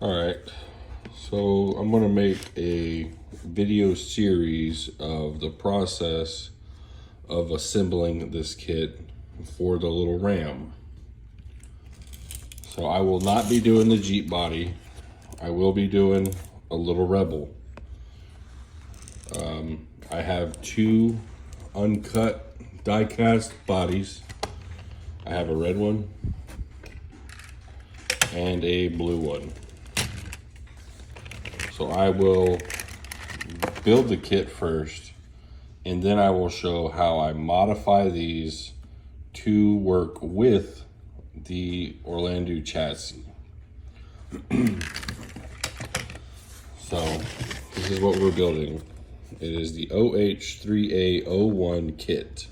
All right, so I'm gonna make a video series of the process of assembling this kit for the little Ram. So I will not be doing the Jeep body. I will be doing a little Rebel. I have two uncut die-cast bodies. I have a red one and a blue one. So I will build the kit first, and then I will show how I modify these to work with the Orlandoo chassis. So this is what we're building. It is the OH35A01 kit.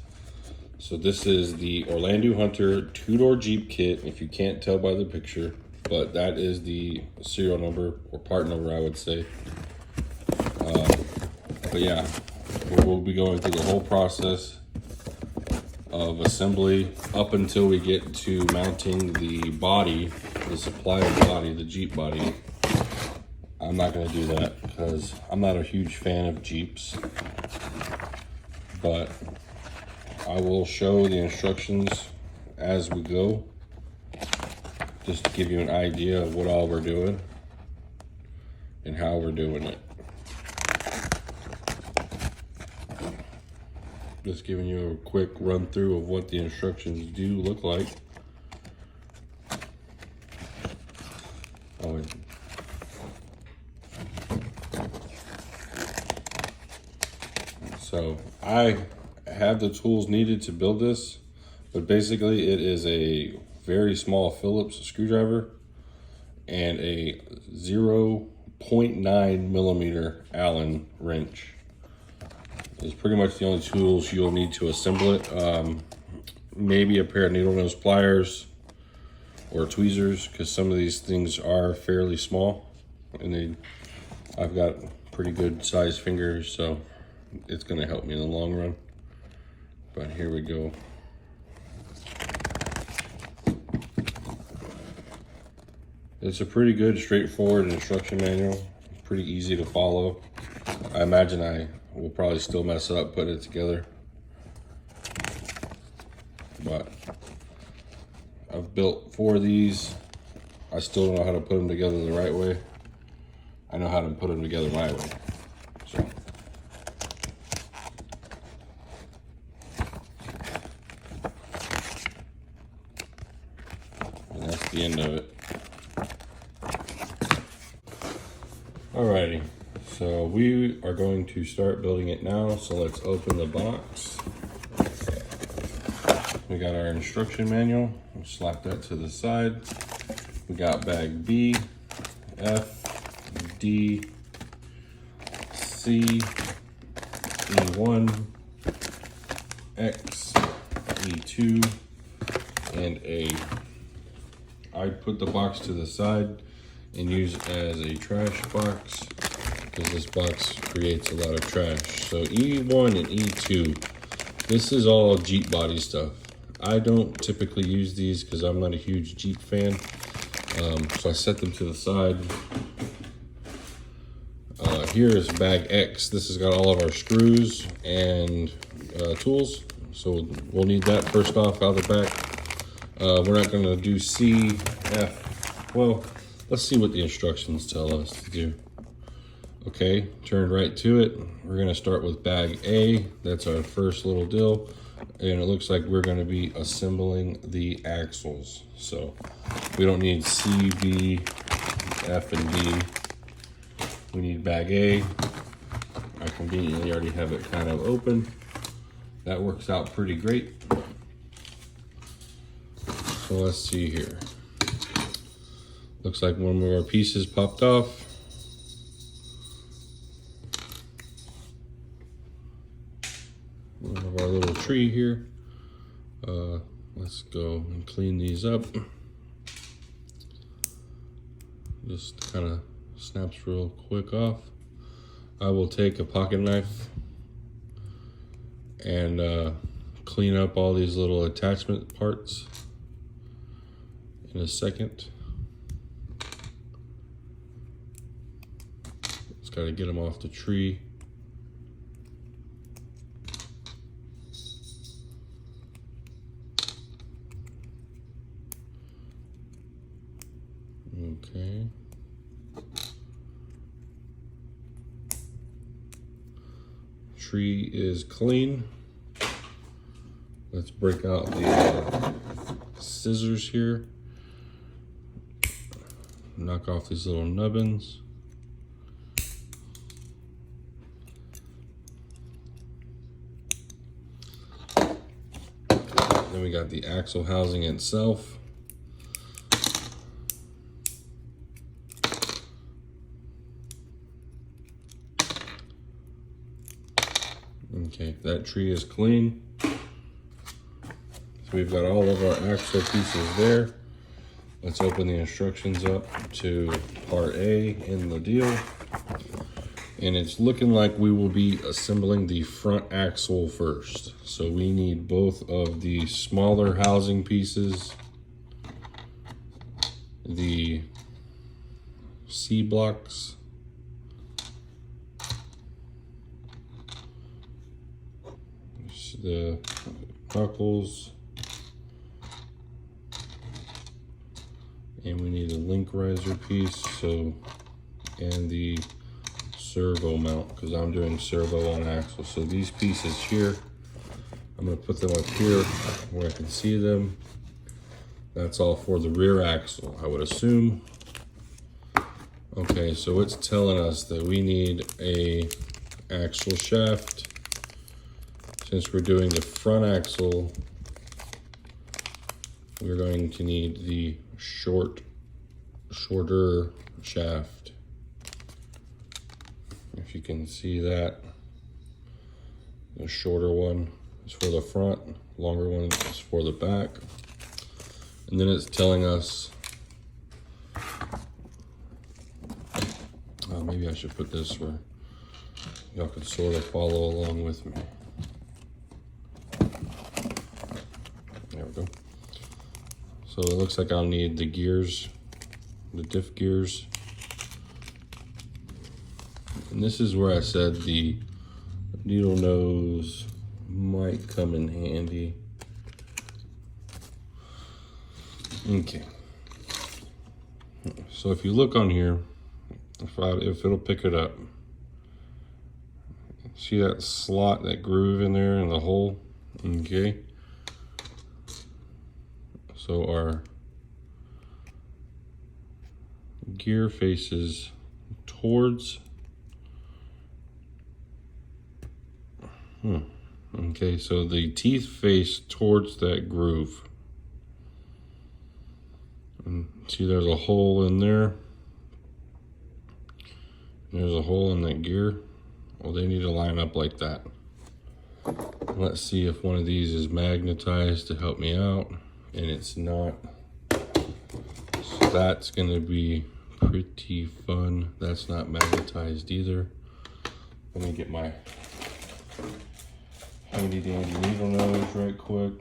So this is the Orlandoo Hunter two-door Jeep kit, if you can't tell by the picture, but that is the serial number, or part number, I would say. But yeah, we'll be going through the whole process of assembly up until we get to mounting the body, the supplier body, the Jeep body. I'm not gonna do that because I'm not a huge fan of Jeeps, but I will show the instructions as we go, just to give you an idea of what all we're doing and how we're doing it. Just giving you a quick run through of what the instructions do look like. Oh, so I have the tools needed to build this, but basically it is a very small Phillips screwdriver and a 0.9 millimeter Allen wrench. It's pretty much the only tools you'll need to assemble it. Maybe a pair of needle nose pliers or tweezers, because some of these things are fairly small, and I've got pretty good sized fingers, so it's going to help me in the long run. But here we go. It's a pretty good, straightforward instruction manual. Pretty easy to follow. I imagine I will probably still mess up putting it together, but I've built 4 of these. I still don't know how to put them together the right way. I know how to put them together my way. So and that's the end of it. Alrighty, so we are going to start building it now. So let's open the box. We got our instruction manual. We'll slap that to the side. We got bag B, F, D, C, E1, X, E2, and A. I put the box to the side and use it as a trash box because this box creates a lot of trash. So E1 and E2, this is all Jeep body stuff. I don't typically use these because I'm not a huge Jeep fan. So I set them to the side. Here is bag X. This has got all of our screws and tools. So we'll need that first off out of the back. We're not gonna do C, F. Well, let's see what the instructions tell us to do. Okay, turn right to it. We're gonna start with bag A. That's our first little deal. And it looks like we're gonna be assembling the axles. So we don't need C, B, F, and D. We need bag A. I conveniently already have it kind of open. That works out pretty great. So let's see here. Looks like one of our pieces popped off. One of our little tree here. Let's go and clean these up. Just kind of snaps real quick off. I will take a pocket knife and clean up all these little attachment parts in a second. Got to get them off the tree. Okay. Tree is clean. Let's break out the scissors here. Knock off these little nubbins. Then we got the axle housing itself. Okay, that tree is clean. So we've got all of our axle pieces there. Let's open the instructions up to part A in the deal. And it's looking like we will be assembling the front axle first. So we need both of the smaller housing pieces, the C blocks, the knuckles, and we need a link riser piece, and the servo mount, because I'm doing servo on axle. So these pieces here, I'm going to put them up here where I can see them. That's all for the rear axle, I would assume. Okay, so it's telling us that we need a axle shaft. Since we're doing the front axle, we're going to need the shorter shaft. If you can see that, the shorter one is for the front, longer one is for the back. And then it's telling us, maybe I should put this where y'all can sort of follow along with me. There we go. So it looks like I'll need the gears, the diff gears. And this is where I said the needle nose might come in handy. Okay. So if you look on here, if it'll pick it up, see that slot, that groove in there in the hole? Okay. So our gear faces towards. Okay, so the teeth face towards that groove. And see, there's a hole in there. There's a hole in that gear. Well, they need to line up like that. Let's see if one of these is magnetized to help me out. And it's not. So that's going to be pretty fun. That's not magnetized either. Let me get my handy dandy needle nose right quick.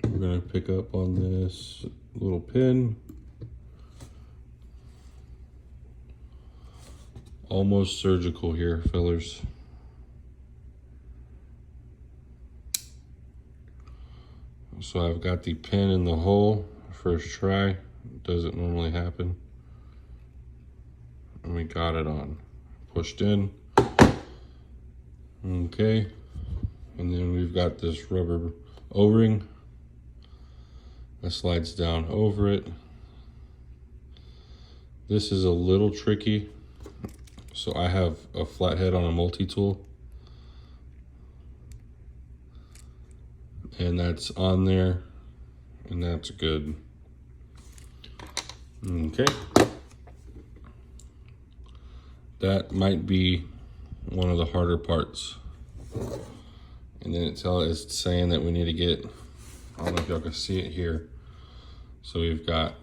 We're going to pick up on this little pin. Almost surgical here, fellers. So I've got the pin in the hole. First try, doesn't normally happen. And we got it on. Pushed in. Okay. And then we've got this rubber O-ring that slides down over it. This is a little tricky. So I have a flathead on a multi-tool. And that's on there, and that's good. Okay. That might be one of the harder parts. And then it's saying that we need to get, I don't know if y'all can see it here. So we've got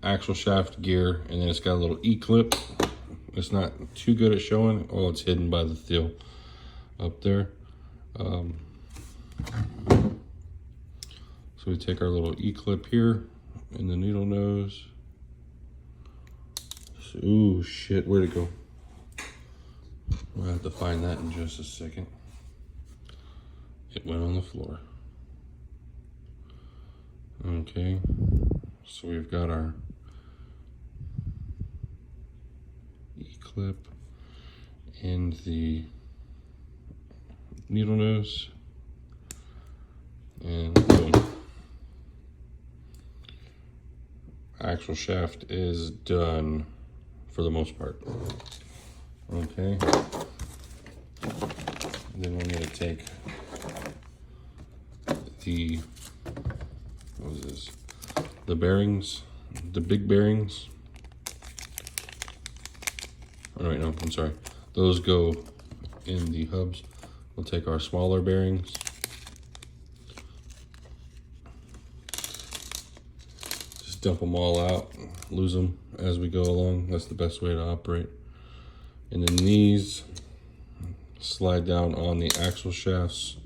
axle shaft, gear, and then it's got a little E-clip. It's not too good at showing. Oh, it's hidden by the thill up there. So we take our little E-clip here in the needle nose. Ooh, shit, where'd it go? We'll have to find that in just a second. It went on the floor. Okay, so we've got our E-clip and the needle nose, and boom. Axle shaft is done for the most part. Okay, and then we're going to take the, what is this? The bearings, the big bearings. Oh, wait, no, I'm sorry. Those go in the hubs. We'll take our smaller bearings. Just dump them all out, lose them as we go along. That's the best way to operate. And then these slide down on the axle shafts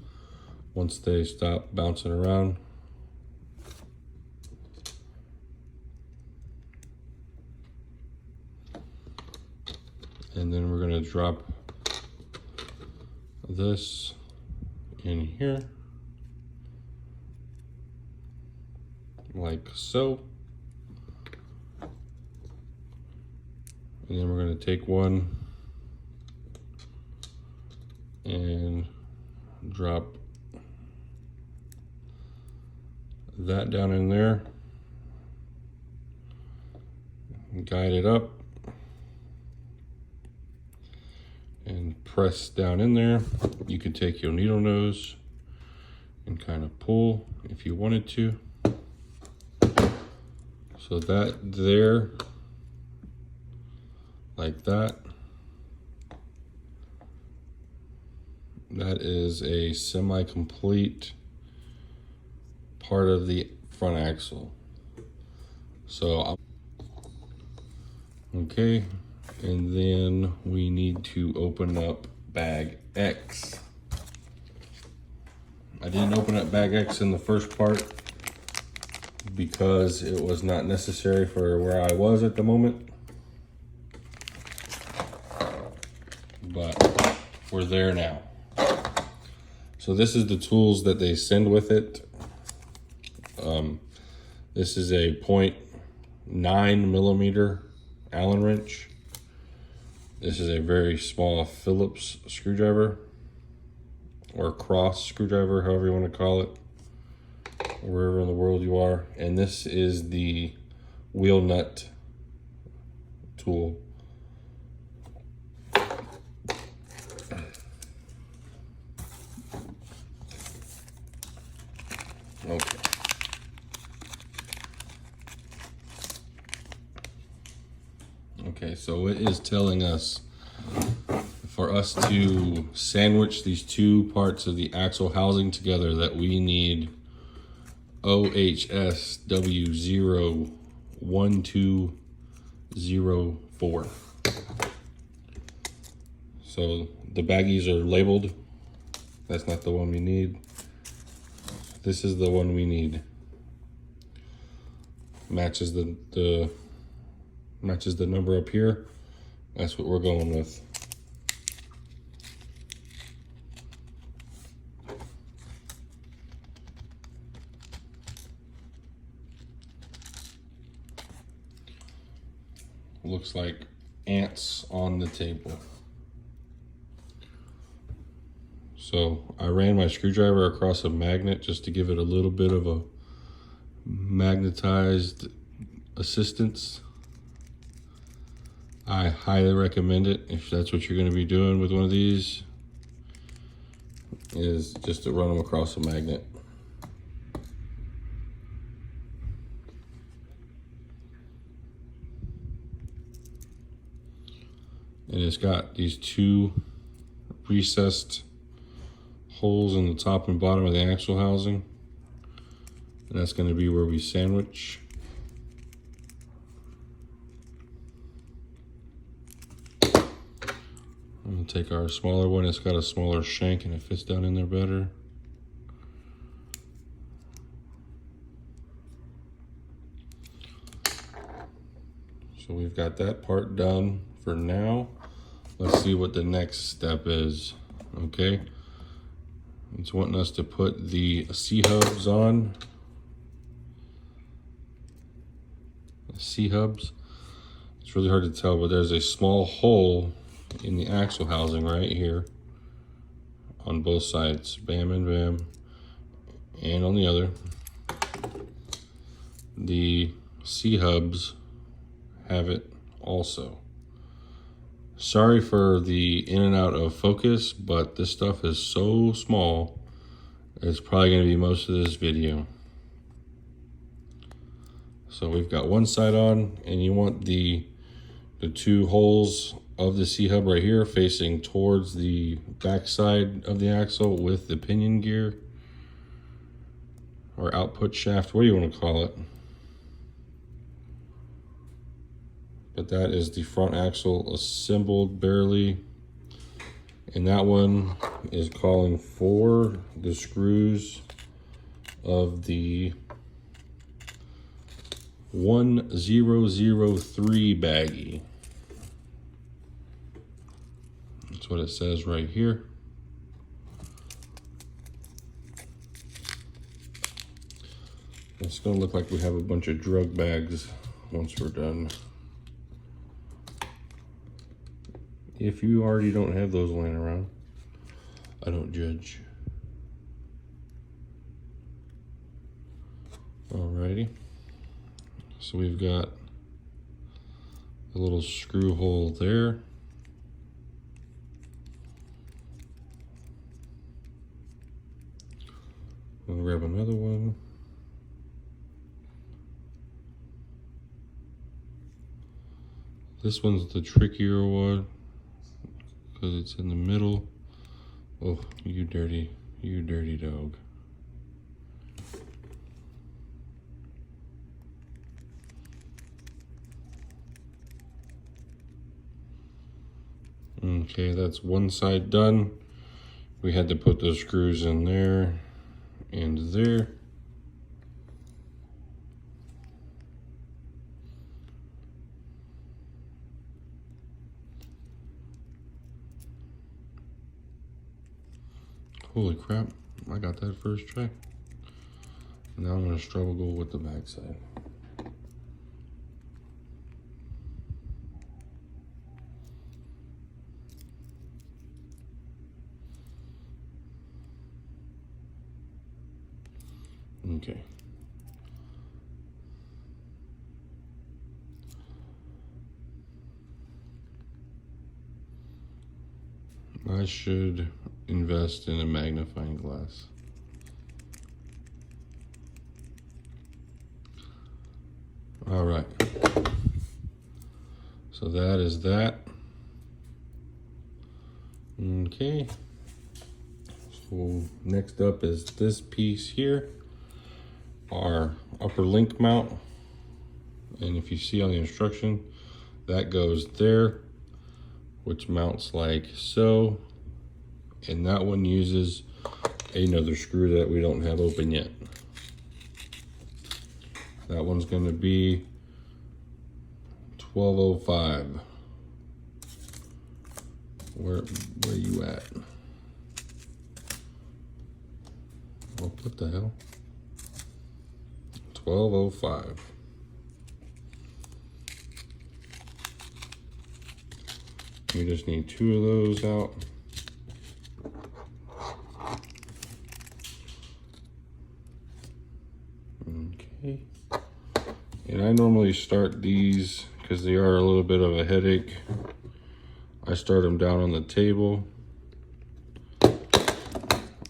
once they stop bouncing around. And then we're gonna drop this in here, like so. And then we're gonna take one and drop that down in there, guide it up, and press down in there. You could take your needle nose and kind of pull if you wanted to. So that there, like that. That is a semi-complete part of the front axle. So, okay. And then we need to open up bag X. I didn't open up bag X in the first part because it was not necessary for where I was at the moment. But we're there now. So this is the tools that they send with it. This is a 0.9 millimeter Allen wrench. This is a very small Phillips screwdriver, or cross screwdriver, however you want to call it, wherever in the world you are. And this is the wheel nut tool. Okay. Okay, so it is telling us for us to sandwich these two parts of the axle housing together that we need OHSW01204. So the baggies are labeled. That's not the one we need. This is the one we need. Matches the number up here. That's what we're going with. Looks like ants on the table. So I ran my screwdriver across a magnet just to give it a little bit of a magnetized assistance. I highly recommend it if that's what you're going to be doing with one of these, is just to run them across a magnet. And it's got these two recessed holes in the top and bottom of the axle housing, and that's going to be where we sandwich. I'm going to take our smaller one. It's got a smaller shank and it fits down in there better. So we've got that part done for now. Let's see what the next step is. Okay, it's wanting us to put the C-hubs on. The C-hubs. It's really hard to tell, but there's a small hole in the axle housing right here on both sides. Bam and bam. And on the other. The C-hubs have it also. Sorry for the in and out of focus, but this stuff is so small, it's probably going to be most of this video. So we've got one side on, and you want the two holes of the C-hub right here facing towards the back side of the axle with the pinion gear or output shaft, what do you want to call it? But that is the front axle assembled barely. And that one is calling for the screws of the 1003 baggie. That's what it says right here. It's gonna look like we have a bunch of drug bags once we're done. If you already don't have those laying around, I don't judge. Alrighty. So we've got a little screw hole there. I'll grab another one. This one's the trickier one because it's in the middle. Oh, you dirty dog. Okay, that's one side done. We had to put those screws in there and there. Holy crap, I got that first try. Now I'm gonna struggle with the back side. Okay. I should invest in a magnifying glass. All right. So that is that. Okay. So next up is this piece here, our upper link mount. And if you see on the instruction, that goes there, which mounts like so. And that one uses another screw that we don't have open yet. That one's going to be 1205. Where you at? Oh, what the hell? 1205. We just need two of those out. Okay. And I normally start these because they are a little bit of a headache. I start them down on the table. I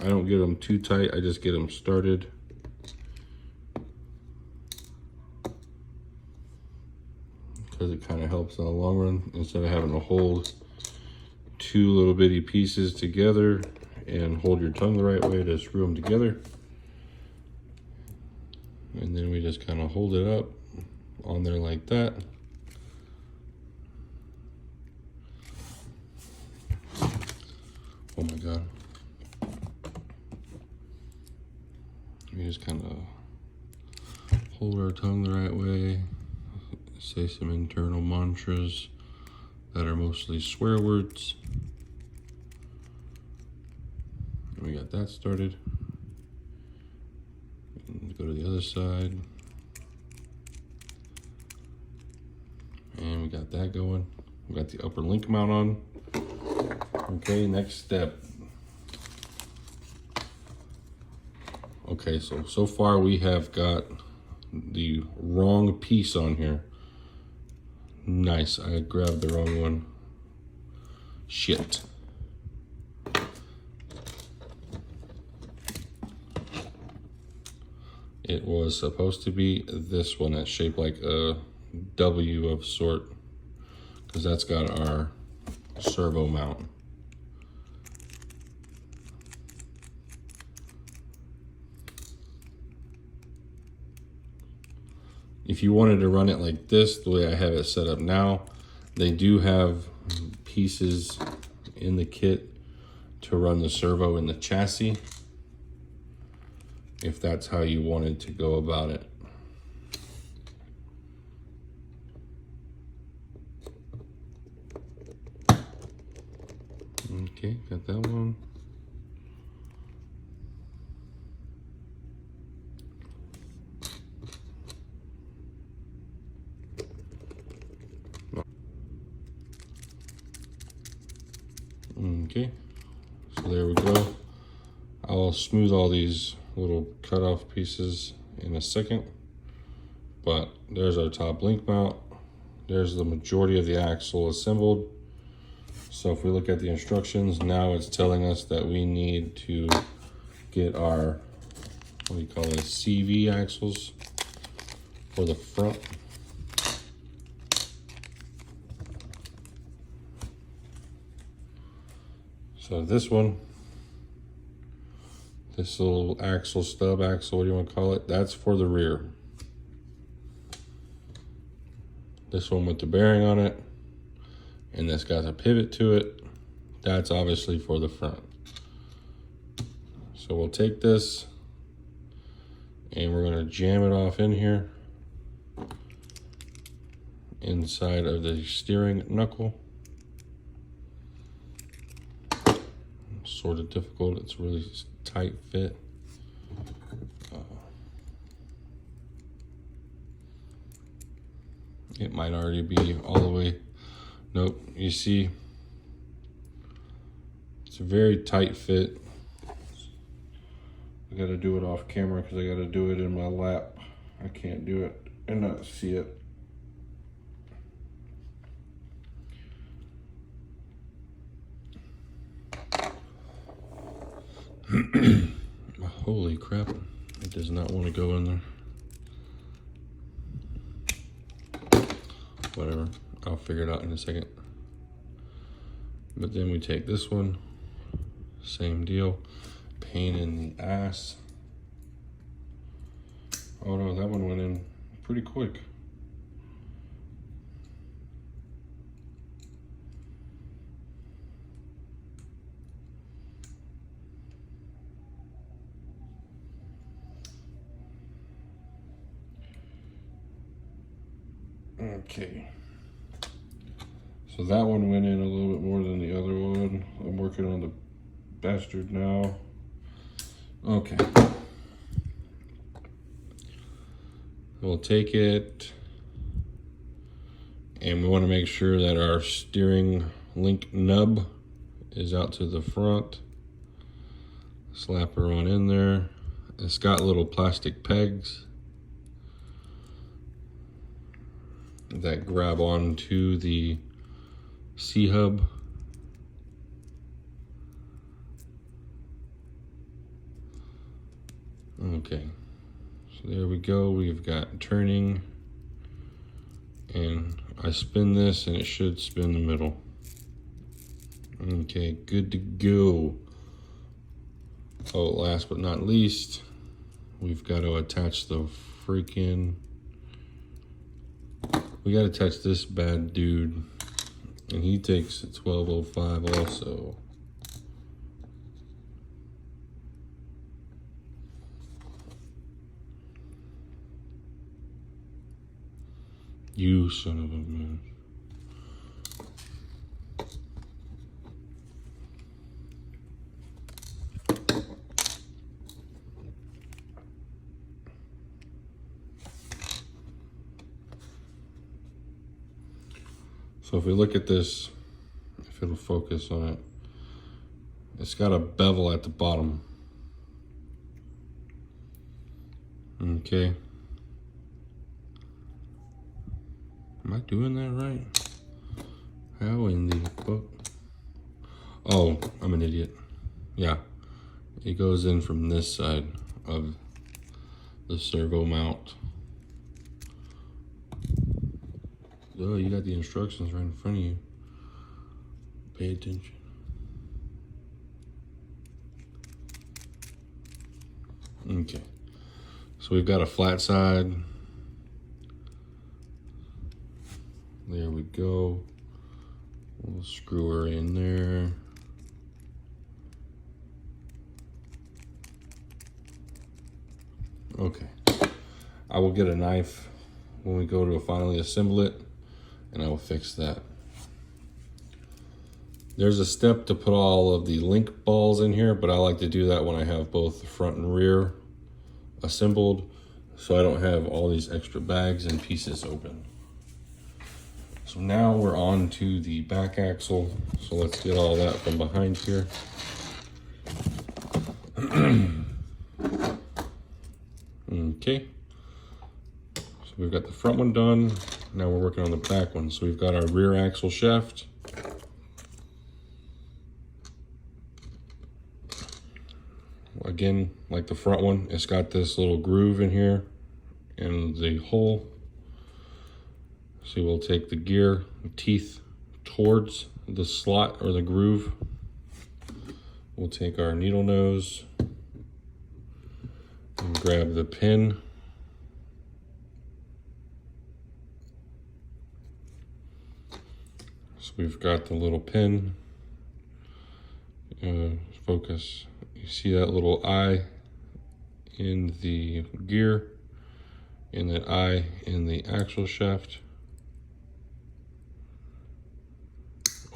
don't get them too tight, I just get them started. Because it kind of helps in the long run instead of having to hold two little bitty pieces together and hold your tongue the right way to screw them together. And then we just kind of hold it up on there like that. Oh my God. We just kind of hold our tongue the right way say some internal mantras that are mostly swear words. We got that started. And go to the other side. And we got that going. We got the upper link mount on. Okay, next step. Okay, so far we have got the wrong piece on here. Nice, I grabbed the wrong one. Shit. It was supposed to be this one that's shaped like a W of sort, because that's got our servo mount. If you wanted to run it like this, the way I have it set up now, they do have pieces in the kit to run the servo in the chassis, if that's how you wanted to go about it. Okay, got that one. Okay, so there we go. I'll smooth all these little cutoff pieces in a second, but there's our top link mount. There's the majority of the axle assembled. So if we look at the instructions, now it's telling us that we need to get our, what do you call it, CV axles for the front. So this one, this little axle, stub axle, what do you want to call it? That's for the rear. This one with the bearing on it, and this got a pivot to it, that's obviously for the front. So we'll take this and we're going to jam it off in here inside of the steering knuckle. Sort of difficult, it's really tight fit. It might already be all the way. Nope, you see, it's a very tight fit. I gotta do it off camera because I gotta do it in my lap. I can't do it and not see it. Holy crap, it does not want to go in there. Whatever, I'll figure it out in a second. But then we take this one, same deal, pain in the ass. Oh no, that one went in pretty quick. Okay, so that one went in a little bit more than the other one. I'm working on the bastard now. Okay, we'll take it and we want to make sure that our steering link nub is out to the front. Slap her on in there. It's got little plastic pegs that grab onto the C-hub. Okay, so there we go. We've got turning, and I spin this and it should spin the middle. Okay, good to go. Oh, last but not least, we've got to attach the freaking, we got to attach this bad dude, and he takes a 1205 also. You son of a man. So if we look at this, if it'll focus on it, it's got a bevel at the bottom. Okay. Am I doing that right? How in the fuck? Oh, I'm an idiot. Yeah. It goes in from this side of the servo mount. Oh, you got the instructions right in front of you. Pay attention. Okay. So we've got a flat side. There we go. We'll screw her in there. Okay. I will get a knife when we go to finally assemble it, and I will fix that. There's a step to put all of the link balls in here, but I like to do that when I have both the front and rear assembled, so I don't have all these extra bags and pieces open. So now we're on to the back axle. So let's get all that from behind here. Okay. So we've got the front one done. Now we're working on the back one. So we've got our rear axle shaft. Again, like the front one, it's got this little groove in here and the hole. So we'll take the gear teeth towards the slot or the groove. We'll take our needle nose and grab the pin. So we've got the little pin. Focus. You see that little eye in the gear and that eye in the axle shaft.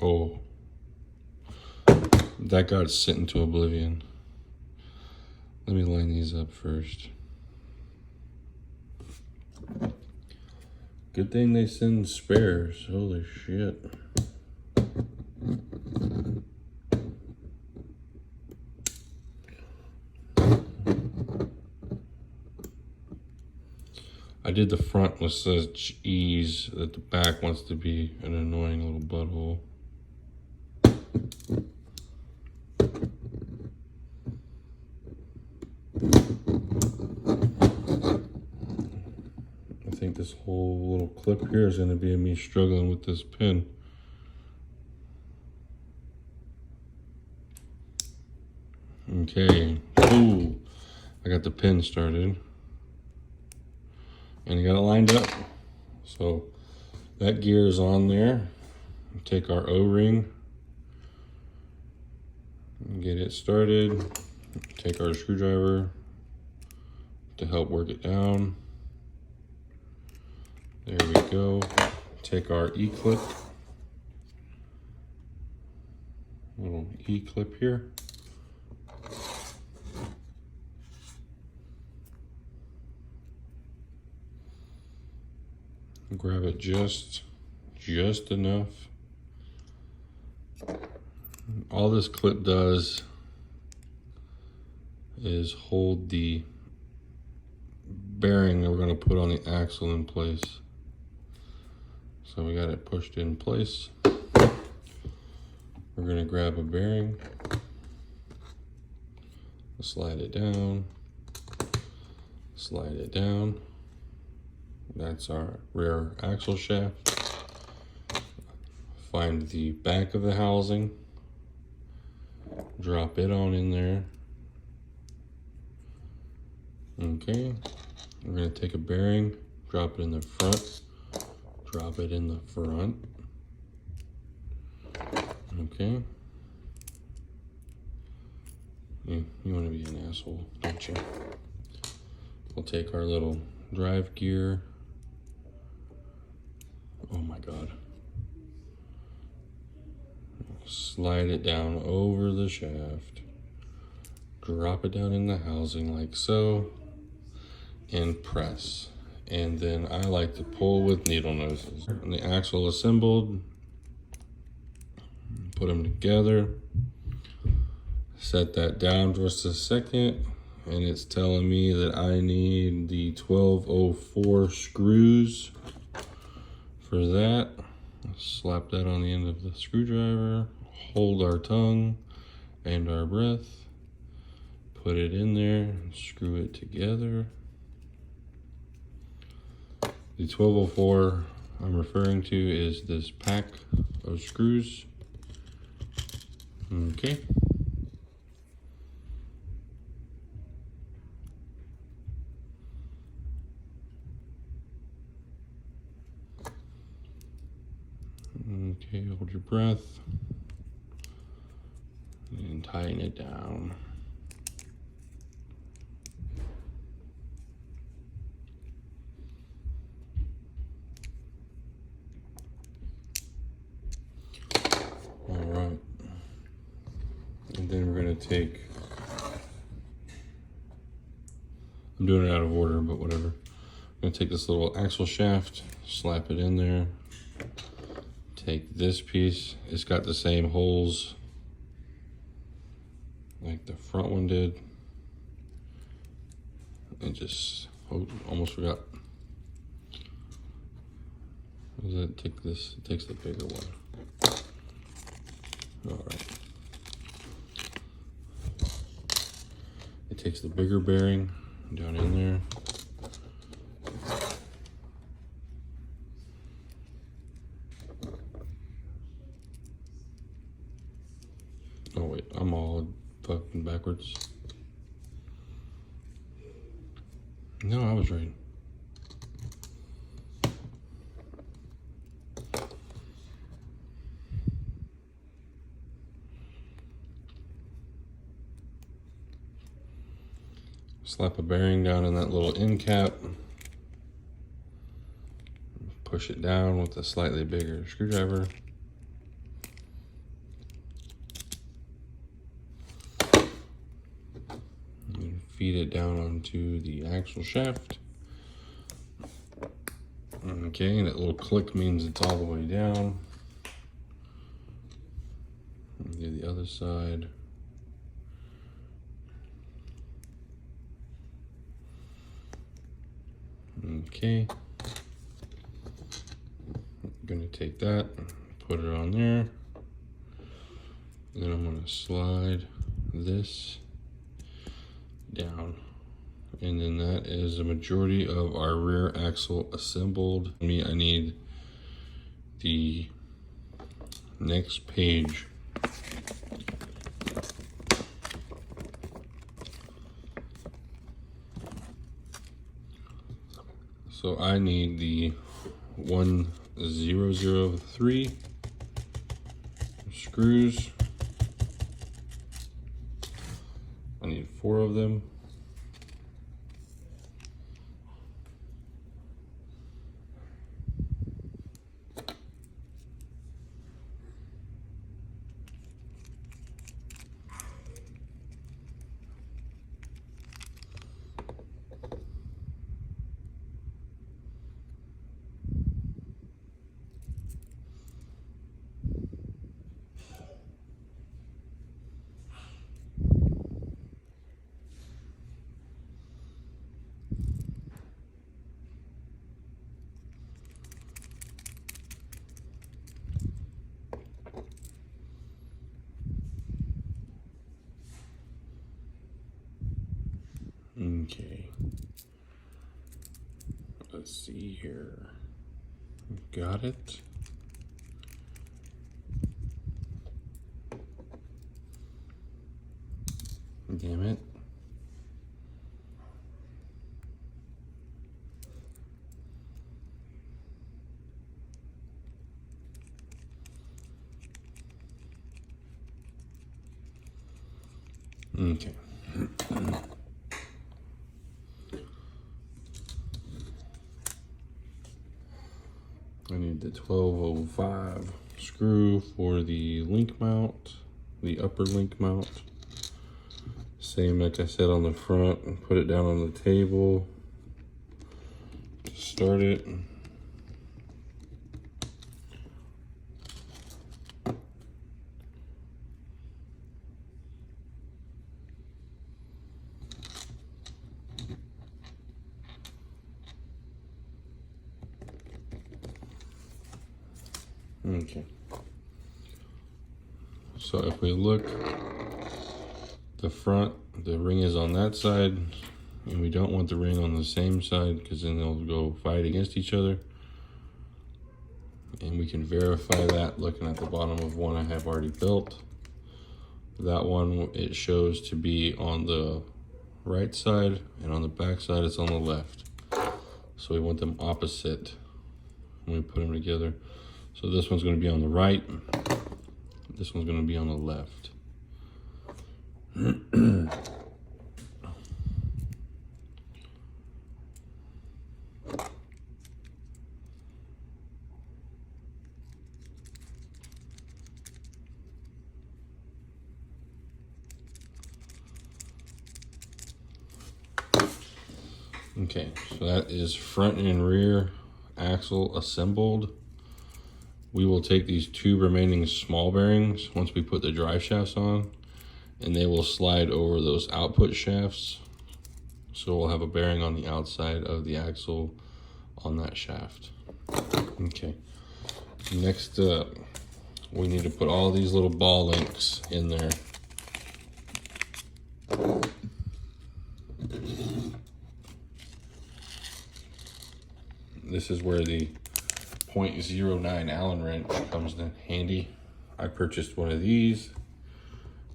Oh, that got sent into oblivion. Let me line these up first. Good thing they send spares. Holy shit. I did the front with such ease that the back wants to be an annoying little butthole. I think this whole little clip here is going to be me struggling with this pin. Okay, ooh, I got the pin started. And I got it lined up. So that gear is on there. Take our O-ring, get it started. Take our screwdriver to help work it down. There we go. Take our E-clip, little E-clip here. Grab it just enough. All this clip does is hold the bearing that we're going to put on the axle in place. So we got it pushed in place. We're going to grab a bearing, slide it down, slide it down. That's our rear axle shaft. Find the back of the housing, drop it on in there. Okay, we're going to take a bearing, drop it in the front, drop it in the front. Okay. You want to be an asshole, don't you? We'll take our little drive gear, Oh my God. Slide it down over the shaft. Drop it down in the housing like so. And press. And then I like to pull with needle noses. And the axle assembled. Put them together. Set that down just a second. And it's telling me that I need the 1204 screws for that. Slap that on the end of the screwdriver. Hold our tongue and our breath. Put it in there and screw it together. The 1204 I'm referring to is this pack of screws. Okay. Okay, hold your breath and tighten it down. All right, and then we're gonna take, I'm doing it out of order, but whatever. I'm gonna take this little axle shaft, slap it in there. Take this piece, it's got the same holes like the front one did. And just, oh, almost forgot. What does it take this? It takes the bigger one. All right. It takes the bigger bearing down in there. Oh wait, I'm all fucking backwards. No, I was right. Slap a bearing down in that little end cap. Push it down with a slightly bigger screwdriver. And feed it down onto the axle shaft. Okay, that little click means it's all the way down. Do the other side. Okay. I'm gonna take that, put it on there. Then I'm gonna slide this down. And then that is a majority of our rear axle assembled. I need the next page. So I need the 1003 screws. I need 4 of them. Okay, let's see here. Got it. Damn it. Okay. I need the 1205 screw for the link mount, the upper link mount. Same like I said on the front, and put it down on the table to start it. Okay. So if we look, the front, the ring is on that side, and we don't want the ring on the same side because then they'll go fight against each other. And we can verify that looking at the bottom of one I have already built. That one, it shows to be on the right side, and on the back side it's on the left. So we want them opposite when we put them together. So this one's going to be on the right, this one's going to be on the left. Okay, so that is front and rear axle assembled. We will take these two remaining small bearings once we put the drive shafts on, and they will slide over those output shafts. So we'll have a bearing on the outside of the axle on that shaft. Okay, next up, we need to put all these little ball links in there. This is where the 0.09 Allen wrench comes in handy. I purchased one of these.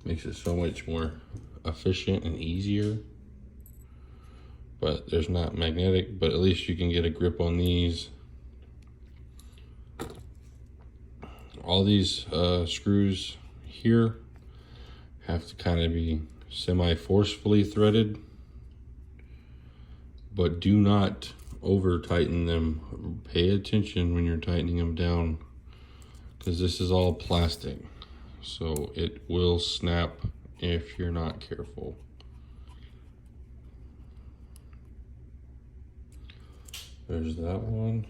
Makes it so much more efficient and easier. But there's not magnetic, but at least you can get a grip on these. All these screws here have to kind of be semi-forcefully threaded, but do not over tighten them. Pay attention when you're tightening them down, because this is all plastic, so it will snap if you're not careful. There's that one.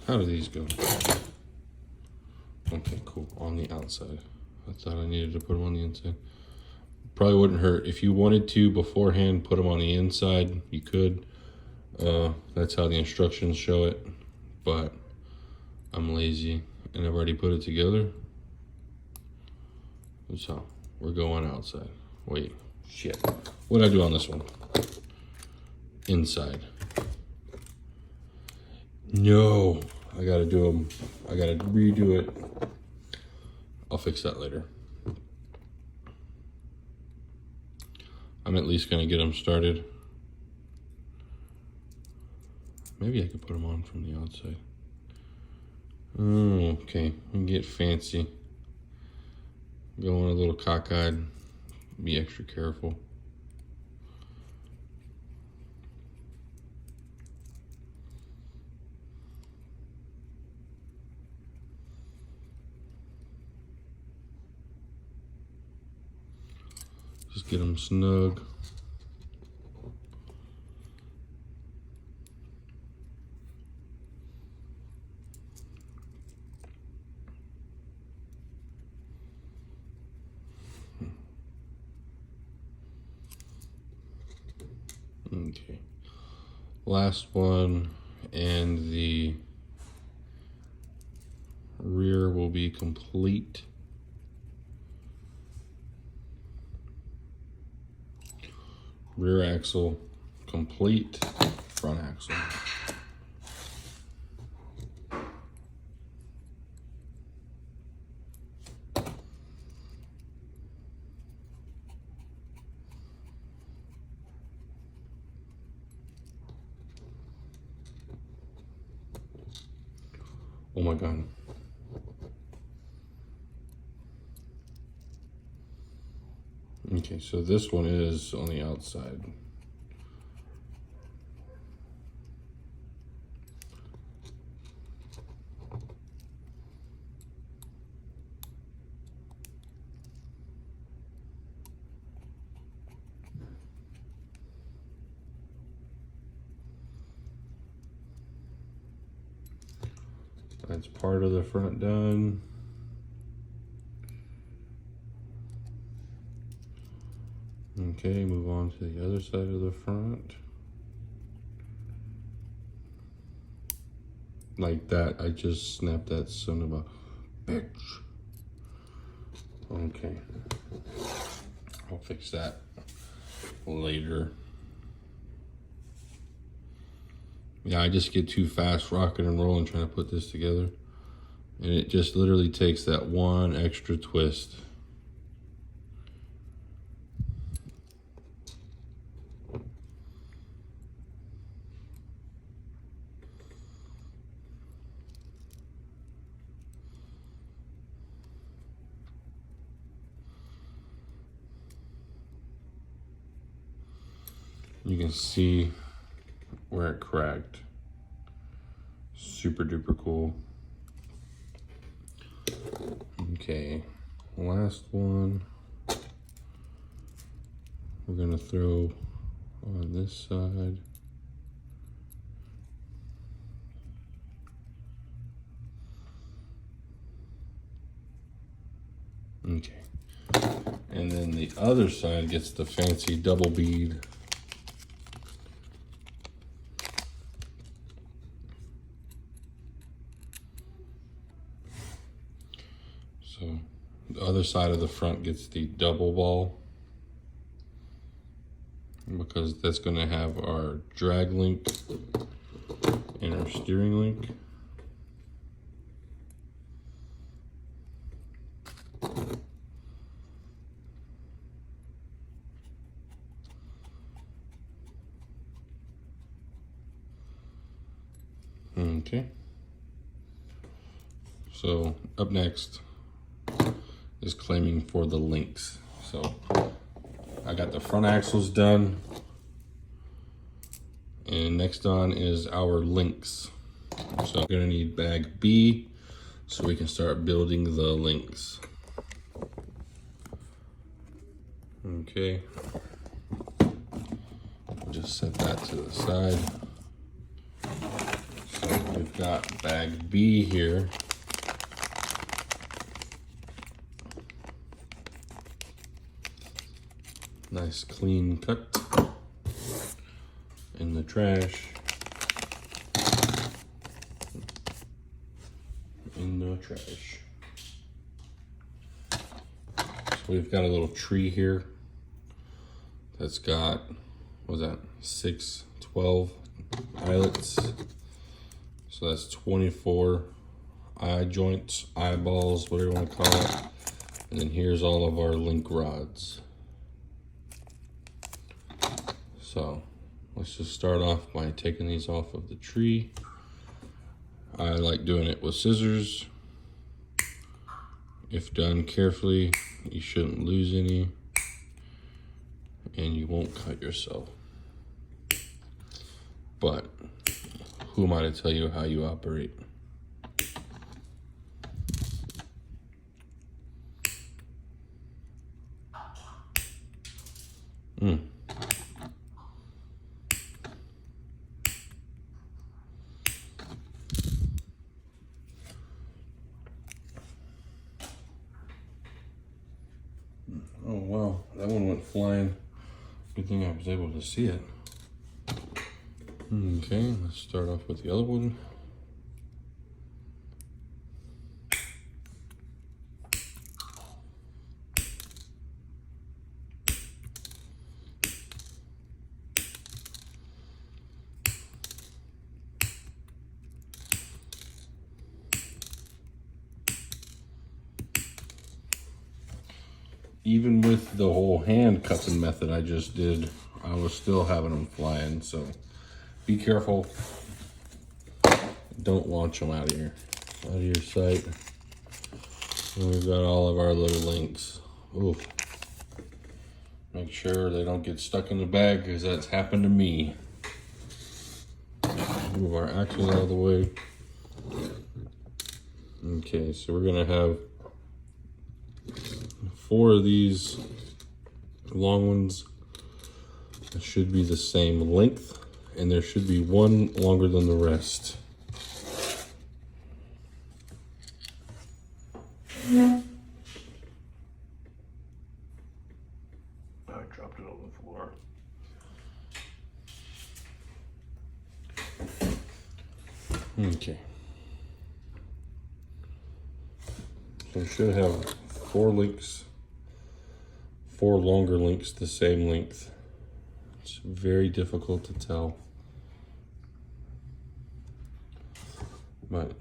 How do these go? Okay, cool. On the outside. I thought I needed to put them on the inside. Probably wouldn't hurt. If you wanted to beforehand put them on the inside, you could. That's how the instructions show it. But I'm lazy and I've already put it together. So we're going outside. Wait, shit. What did I do on this one? Inside. No, I gotta do them. I gotta redo it. I'll fix that later. I'm at least gonna get them started. Maybe I could put them on from the outside. Oh, okay, we can get fancy. Going a little cockeyed. Be extra careful. Just get them snug. Okay. Last one, and the rear will be complete. Rear axle complete, front axle. Oh my God. Okay. Okay, so this one is on the outside. That's part of the front done. Okay, move on to the other side of the front. Like that, I just snapped that son of a bitch. Okay, I'll fix that later. Yeah, I just get too fast rocking and rolling trying to put this together. And it just literally takes that one extra twist. You can see where it cracked. Super duper cool. Okay, last one. We're gonna throw on this side. Okay, and then the other side gets the fancy double bead. So the other side of the front gets the double ball, because that's going to have our drag link and our steering link. Okay, so up next is claiming for the links. So I got the front axles done, and next on is our links. So I'm gonna need bag B so we can start building the links. Okay, we'll just set that to the side. So we've got bag B here. Nice clean cut in the trash. In the trash. So we've got a little tree here that's got, what's that, 12 eyelets. So that's 24 eye joints, eyeballs, whatever you want to call it. And then here's all of our link rods. So let's just start off by taking these off of the tree. I like doing it with scissors. If done carefully, you shouldn't lose any, and you won't cut yourself. But who am I to tell you how you operate? Oh wow, that one went flying. Good thing I was able to see it. Okay, let's start off with the other one. Even with the whole hand cupping method I just did, I was still having them flying, so be careful. Don't launch them out of your sight. And we've got all of our little links. Ooh. Make sure they don't get stuck in the bag, because that's happened to me. Move our axles out of the way. Okay, so we're gonna have 4 of these long ones. It should be the same length, and there should be one longer than the rest. I dropped it on the floor. Okay. So we should have 4 links, 4 longer links the same length. It's very difficult to tell, but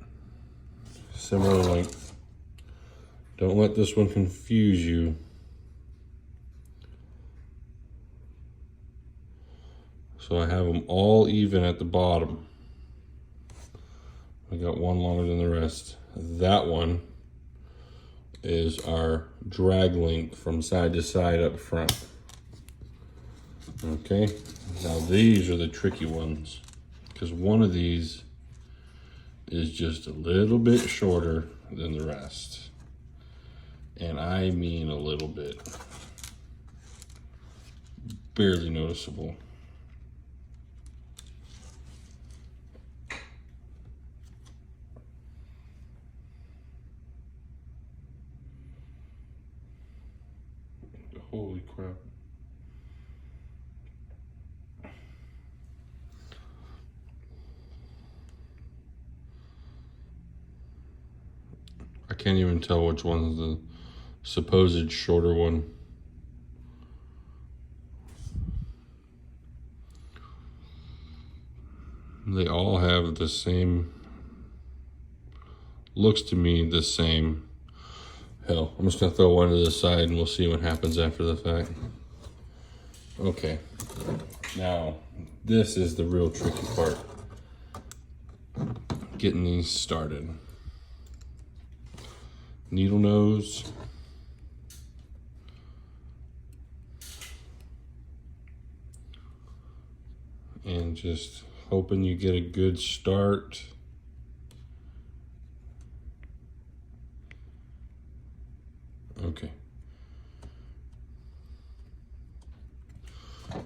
similar length. Don't let this one confuse you. So I have them all even at the bottom. I got one longer than the rest. That one is our drag link from side to side up front. Okay, now these are the tricky ones, because one of these is just a little bit shorter than the rest. And I mean a little bit. Barely noticeable. Holy crap. I can't even tell which one's the supposed shorter one. They all have the same, looks to me the same. Hell, I'm just gonna throw one to the side and we'll see what happens after the fact. Okay, now this is the real tricky part. Getting these started. Needle nose. And just hoping you get a good start. Okay.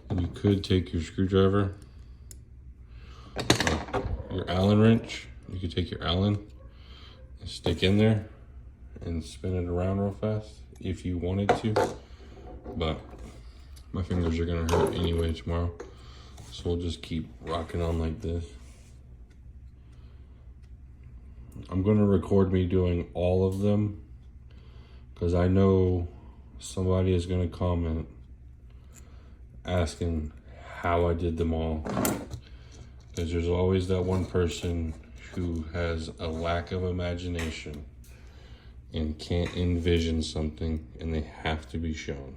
And you could take your screwdriver, your Allen wrench. You could take your Allen and stick in there and spin it around real fast if you wanted to. But my fingers are gonna hurt anyway tomorrow. So we'll just keep rocking on like this. I'm gonna record me doing all of them, because I know somebody is gonna comment asking how I did them all. Because there's always that one person who has a lack of imagination and can't envision something, and they have to be shown.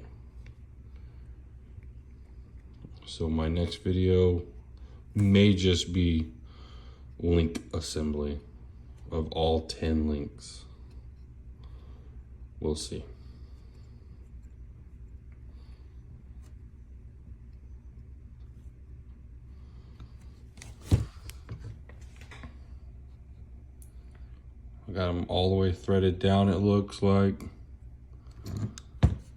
So my next video may just be link assembly of all 10 links. We'll see. I got them all the way threaded down, it looks like.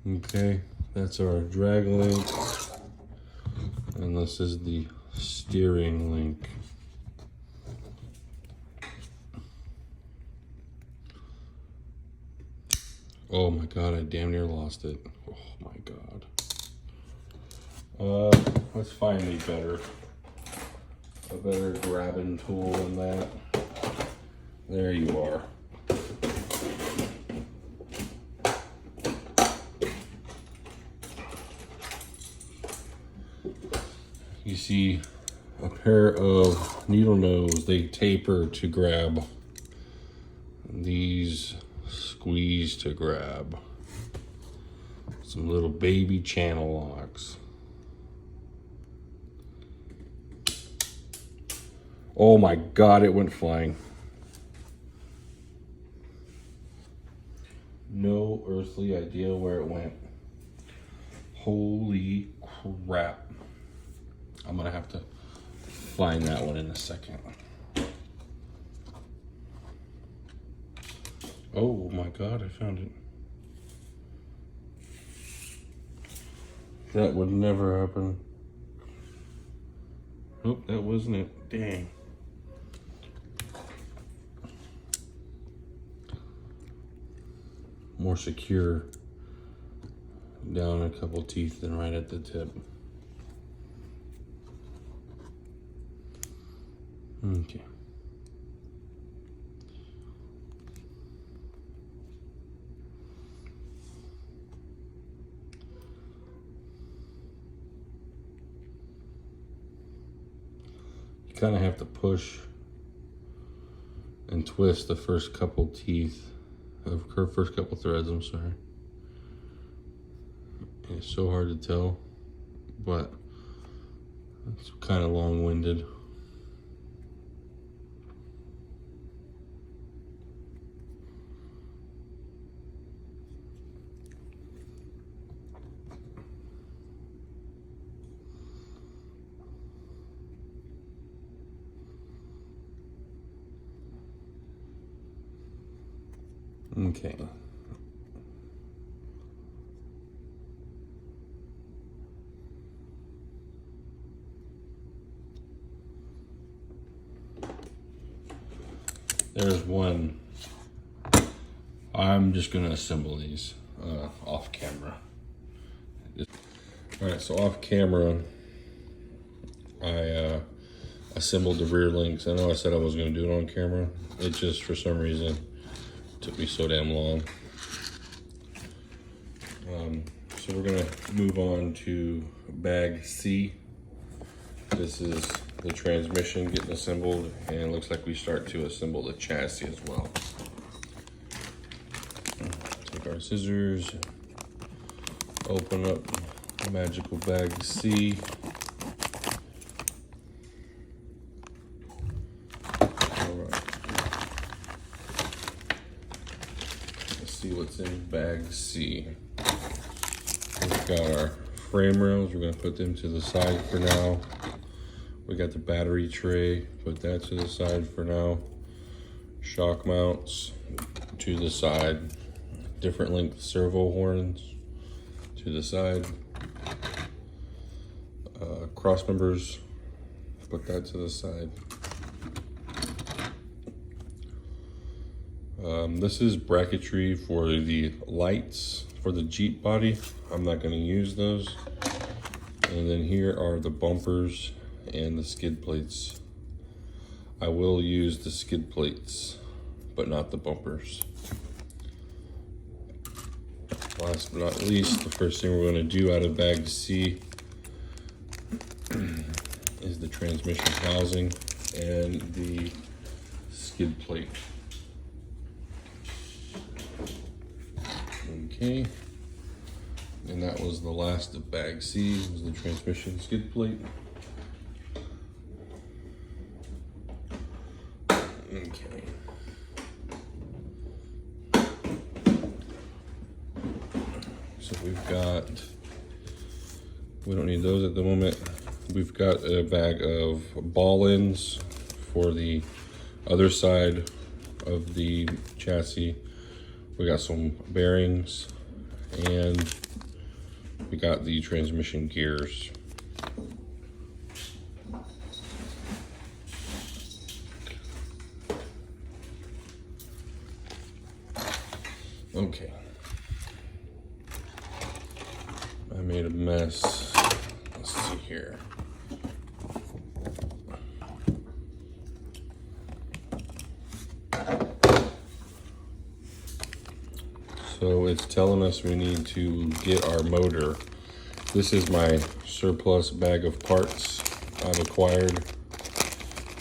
Okay, that's our drag link. And this is the steering link. Oh my God, I damn near lost it. Oh my God. Let's find a better grabbing tool than that. There you are. You see a pair of needle nose, they taper to grab. These squeeze to grab. Some little baby channel locks. Oh my God, it went flying. No earthly idea where it went. Holy crap. I'm gonna have to find that one in a second. Oh my God, I found it. That would never happen. Nope, that wasn't it. Dang. More secure down a couple teeth than right at the tip. Okay. You kind of have to push and twist the first couple teeth, the first couple threads, I'm sorry. It's so hard to tell, but it's kind of long-winded. Okay. There's one. I'm just gonna assemble these off camera. All right, so off camera, I assembled the rear links. I know I said I was gonna do it on camera. It just, for some reason, took me so damn long. So we're gonna move on to bag C. This is the transmission getting assembled, and it looks like we start to assemble the chassis as well. Take our scissors, open up magical bag C. All right. Let's see what's in bag C. We've got our frame rails. We're going to put them to the side for now. We got the battery tray. Put that to the side for now. Shock mounts to the side. Different length servo horns to the side. Cross members. Put that to the side. This is bracketry for the lights for the Jeep body. I'm not going to use those. And then here are the bumpers and the skid plates. I will use the skid plates, but not the bumpers. Last but not least, the first thing we're going to do out of bag C is the transmission housing and the skid plate. Okay, and that was the last of bag C, was the transmission skid plate. Okay. So we don't need those at the moment. We've got a bag of ball ends for the other side of the chassis. We got some bearings, and we got the transmission gears. Okay. I made a mess. Let's see here. So it's telling us we need to get our motor. This is my surplus bag of parts I've acquired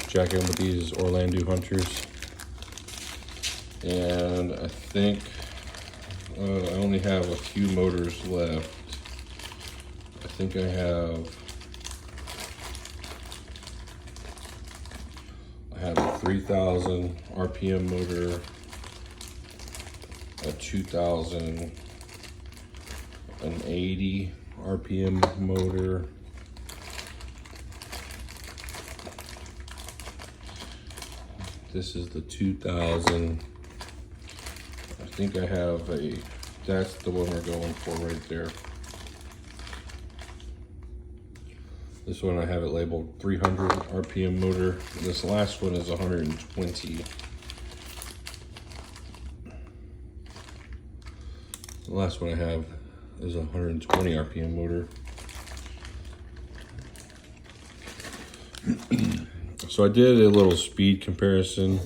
jacking with these Orlandoo hunters. And I think I only have a few motors left. I think I have a 3,000 RPM motor, a 2,080, RPM motor. This is the 2000. I think I have that's the one we're going for right there. This one I have it labeled 300 RPM motor. This last one is 120. The last one I have is a 120 RPM motor. So I did a little speed comparison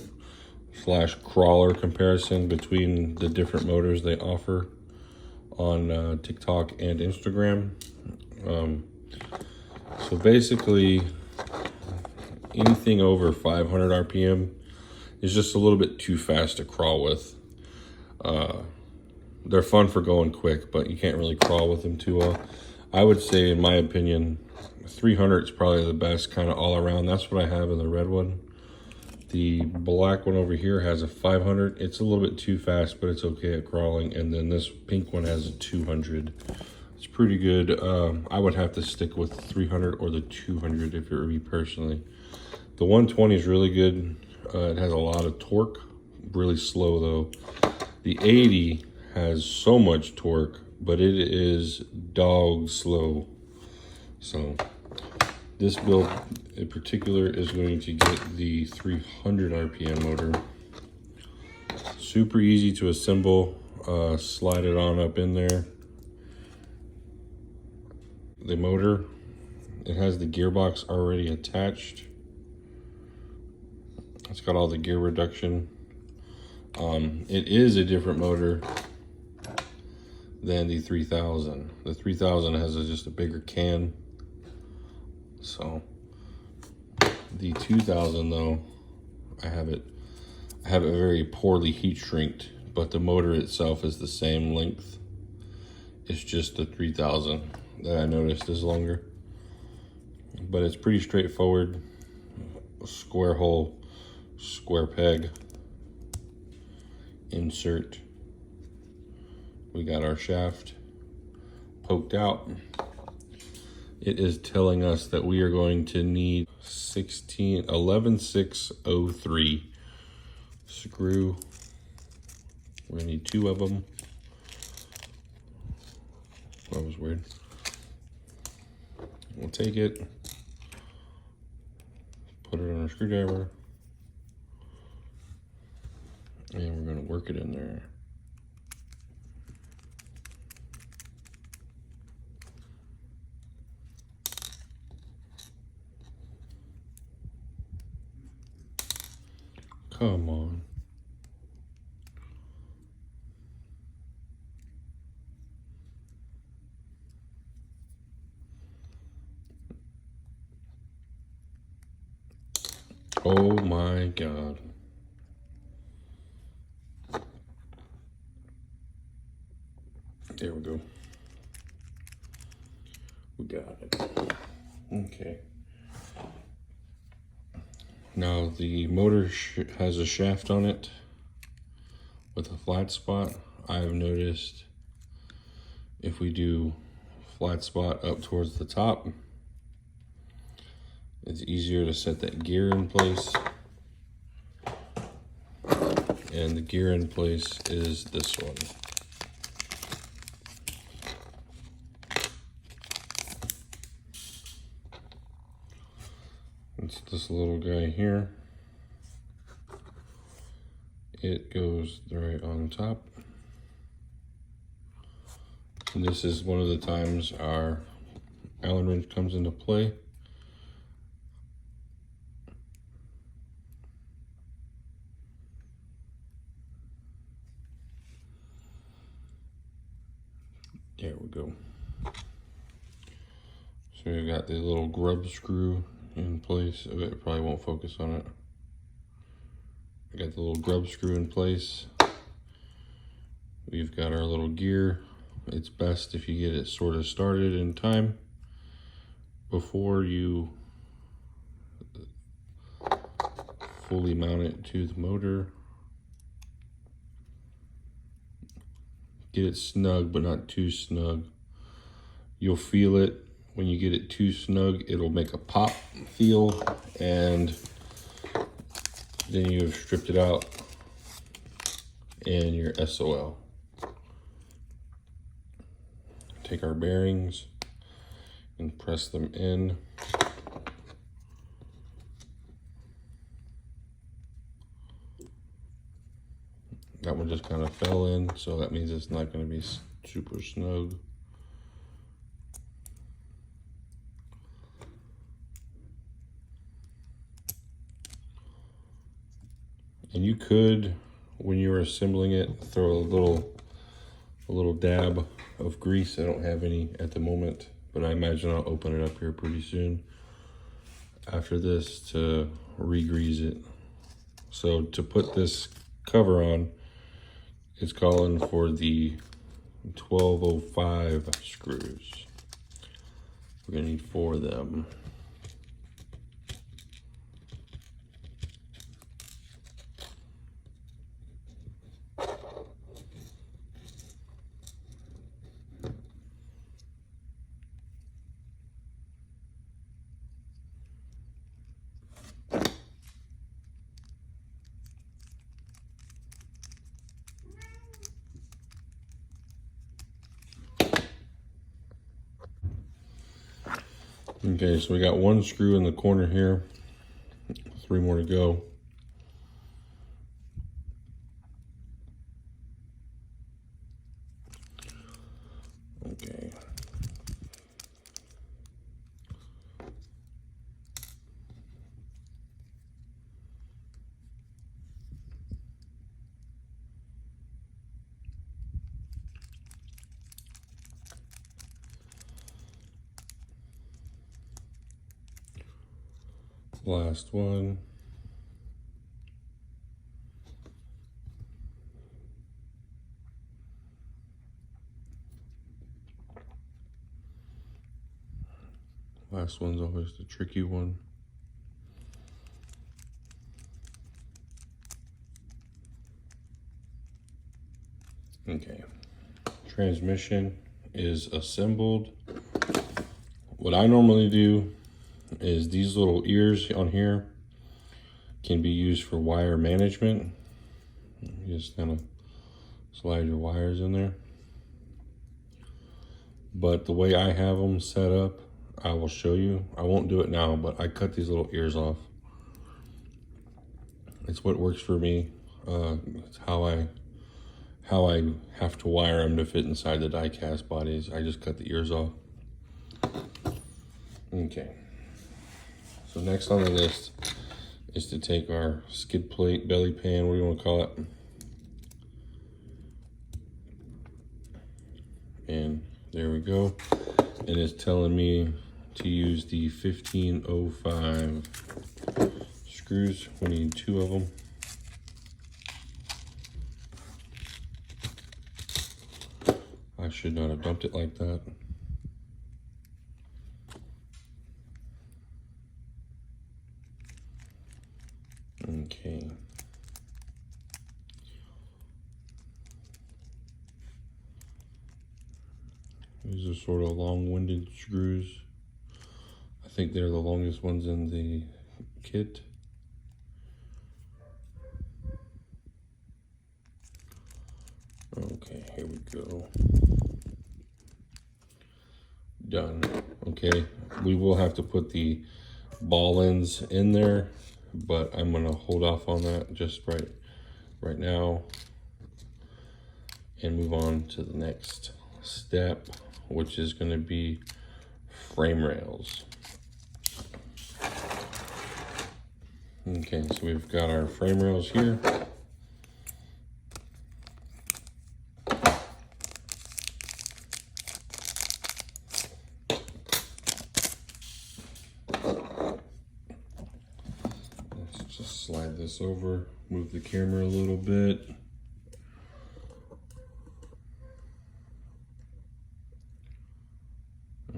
/ crawler comparison between the different motors they offer on TikTok and Instagram. So basically anything over 500 RPM is just a little bit too fast to crawl with. They're fun for going quick, but you can't really crawl with them too well. I would say, in my opinion, 300 is probably the best kind of all around. That's what I have in the red one. The black one over here has a 500. It's a little bit too fast, but it's okay at crawling. And then this pink one has a 200. It's pretty good. I would have to stick with 300 or the 200 if it were me personally. The 120 is really good. It has a lot of torque. Really slow though. The 80 has so much torque, but it is dog slow. So this build in particular is going to get the 300 RPM motor. Super easy to assemble. Slide it on up in there. The motor, it has the gearbox already attached. It's got all the gear reduction. It is a different motor than the 3000. The 3000 has just a bigger can. So the 2000 though, I have it very poorly heat shrinked, but the motor itself is the same length. It's just the 3000 that I noticed is longer, but it's pretty straightforward. Square hole, square peg, insert. We got our shaft poked out. It is telling us that we are going to need 11603 screw. We're gonna need 2 of them. That was weird. We'll take it, put it on a screwdriver, and we're gonna work it in there. Come on. Oh my God. There we go. We got it. Okay. Now the motor has a shaft on it with a flat spot. I've noticed if we do flat spot up towards the top, it's easier to set that gear in place. And the gear in place is this one. It's this little guy here. It goes right on top. And this is one of the times our Allen wrench comes into play. There we go. So we've got the little grub screw in place. It probably won't focus on it. We got the little grub screw in place. We've got our little gear. It's best if you get it sort of started in time before you fully mount it to the motor. Get it snug, but not too snug. You'll feel it when you get it too snug. It'll make a pop feel, and then you've stripped it out and you're SOL. Take our bearings and press them in. That one just kind of fell in, so that means it's not going to be super snug. And you could, when you're assembling it, throw a little dab of grease. I don't have any at the moment, but I imagine I'll open it up here pretty soon after this to re-grease it. So to put this cover on, it's calling for the 1205 screws. We're gonna need 4 of them. Okay, so we got 1 screw in the corner here, 3 more to go. Okay. Last one. Last one's always the tricky one. Okay. Transmission is assembled. What I normally do is these little ears on here can be used for wire management. You just kind of slide your wires in there. But the way I have them set up, I will show you. I won't do it now, but I cut these little ears off. It's what works for me. It's how I have to wire them to fit inside the die cast bodies. I just cut the ears off. Okay. So next on the list is to take our skid plate, belly pan, what do you want to call it? And there we go. And it's telling me to use the 1505 screws. We need 2 of them. I should not have dumped it like that. Okay. These are sort of long-winded screws. I think they're the longest ones in the kit. Okay, here we go. Done. Okay, we will have to put the ball ends in there, but I'm gonna hold off on that just right now and move on to the next step, which is gonna be frame rails. Okay, so we've got our frame rails here. Let's just slide this over, move the camera a little bit.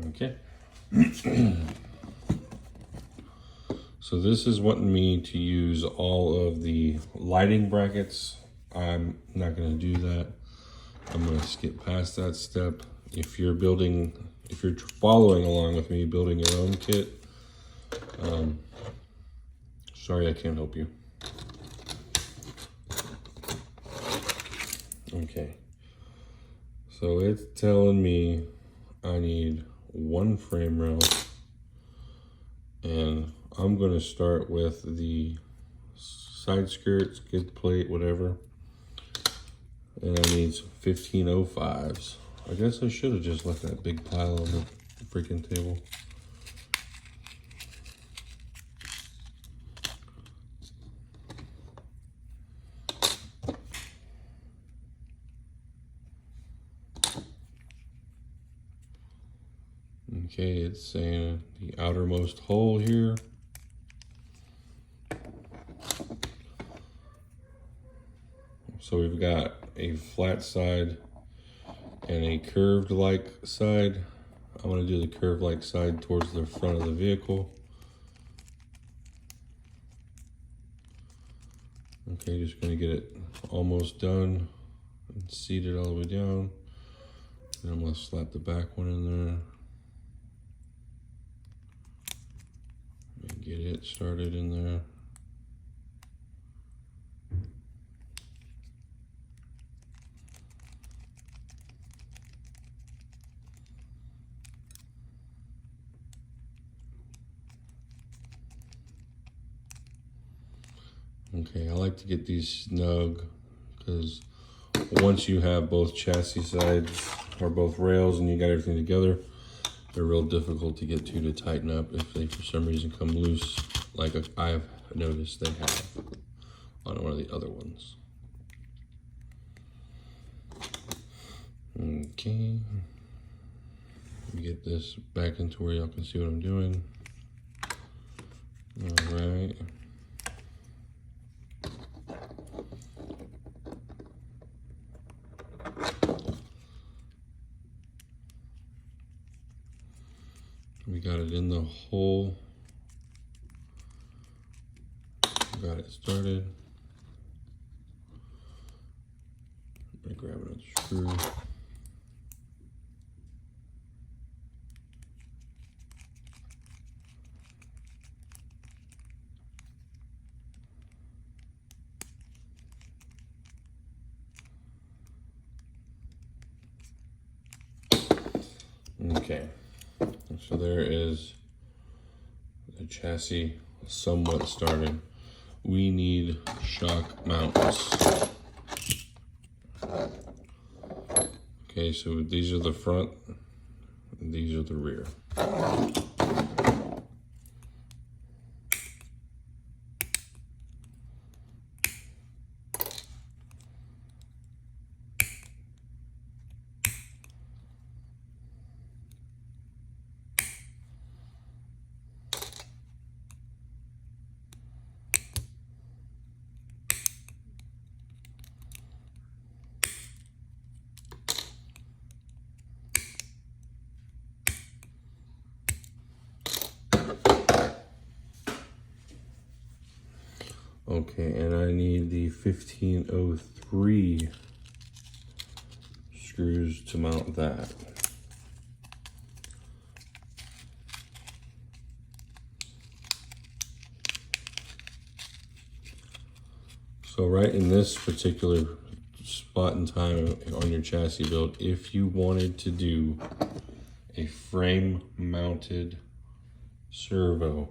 Okay. So this is wanting me to use all of the lighting brackets. I'm not going to do that. I'm going to skip past that step. If you're building if you're following along with me building your own kit, sorry I can't help you. Okay, so it's telling me I need one frame rail, and I'm going to start with the side skirt, skid plate, whatever, and I need some 1505s. I guess I should have just left that big pile on the freaking table. Okay, it's saying the outermost hole here. So we've got a flat side and a curved like side. I'm going to do the curved like side towards the front of the vehicle. Okay, just going to get it almost done and seat it all the way down. And I'm going to slap the back one in there. And get it started in there. Okay, I like to get these snug because once you have both chassis sides or both rails and you got everything together, they're real difficult to get to tighten up if they for some reason come loose, like I've noticed they have on one of the other ones. Okay, let me get this back into where y'all can see what I'm doing. All right. We got it in the hole. Got it started. I grab another screw. Okay, so there is the chassis somewhat started. We need shock mounts. Okay, so these are the front, and these are the rear. Okay, and I need the 1503 screws to mount that. So right in this particular spot in time on your chassis build, if you wanted to do a frame mounted servo,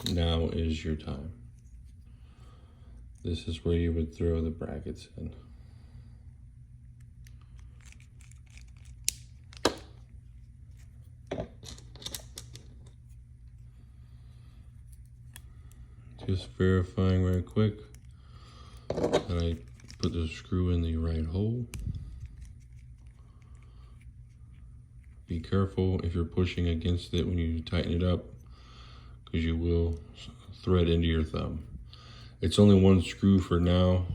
now is your time. This is where you would throw the brackets in. Just verifying right quick that I put the screw in the right hole. Be careful if you're pushing against it when you tighten it up, because you will thread into your thumb. It's only one screw for now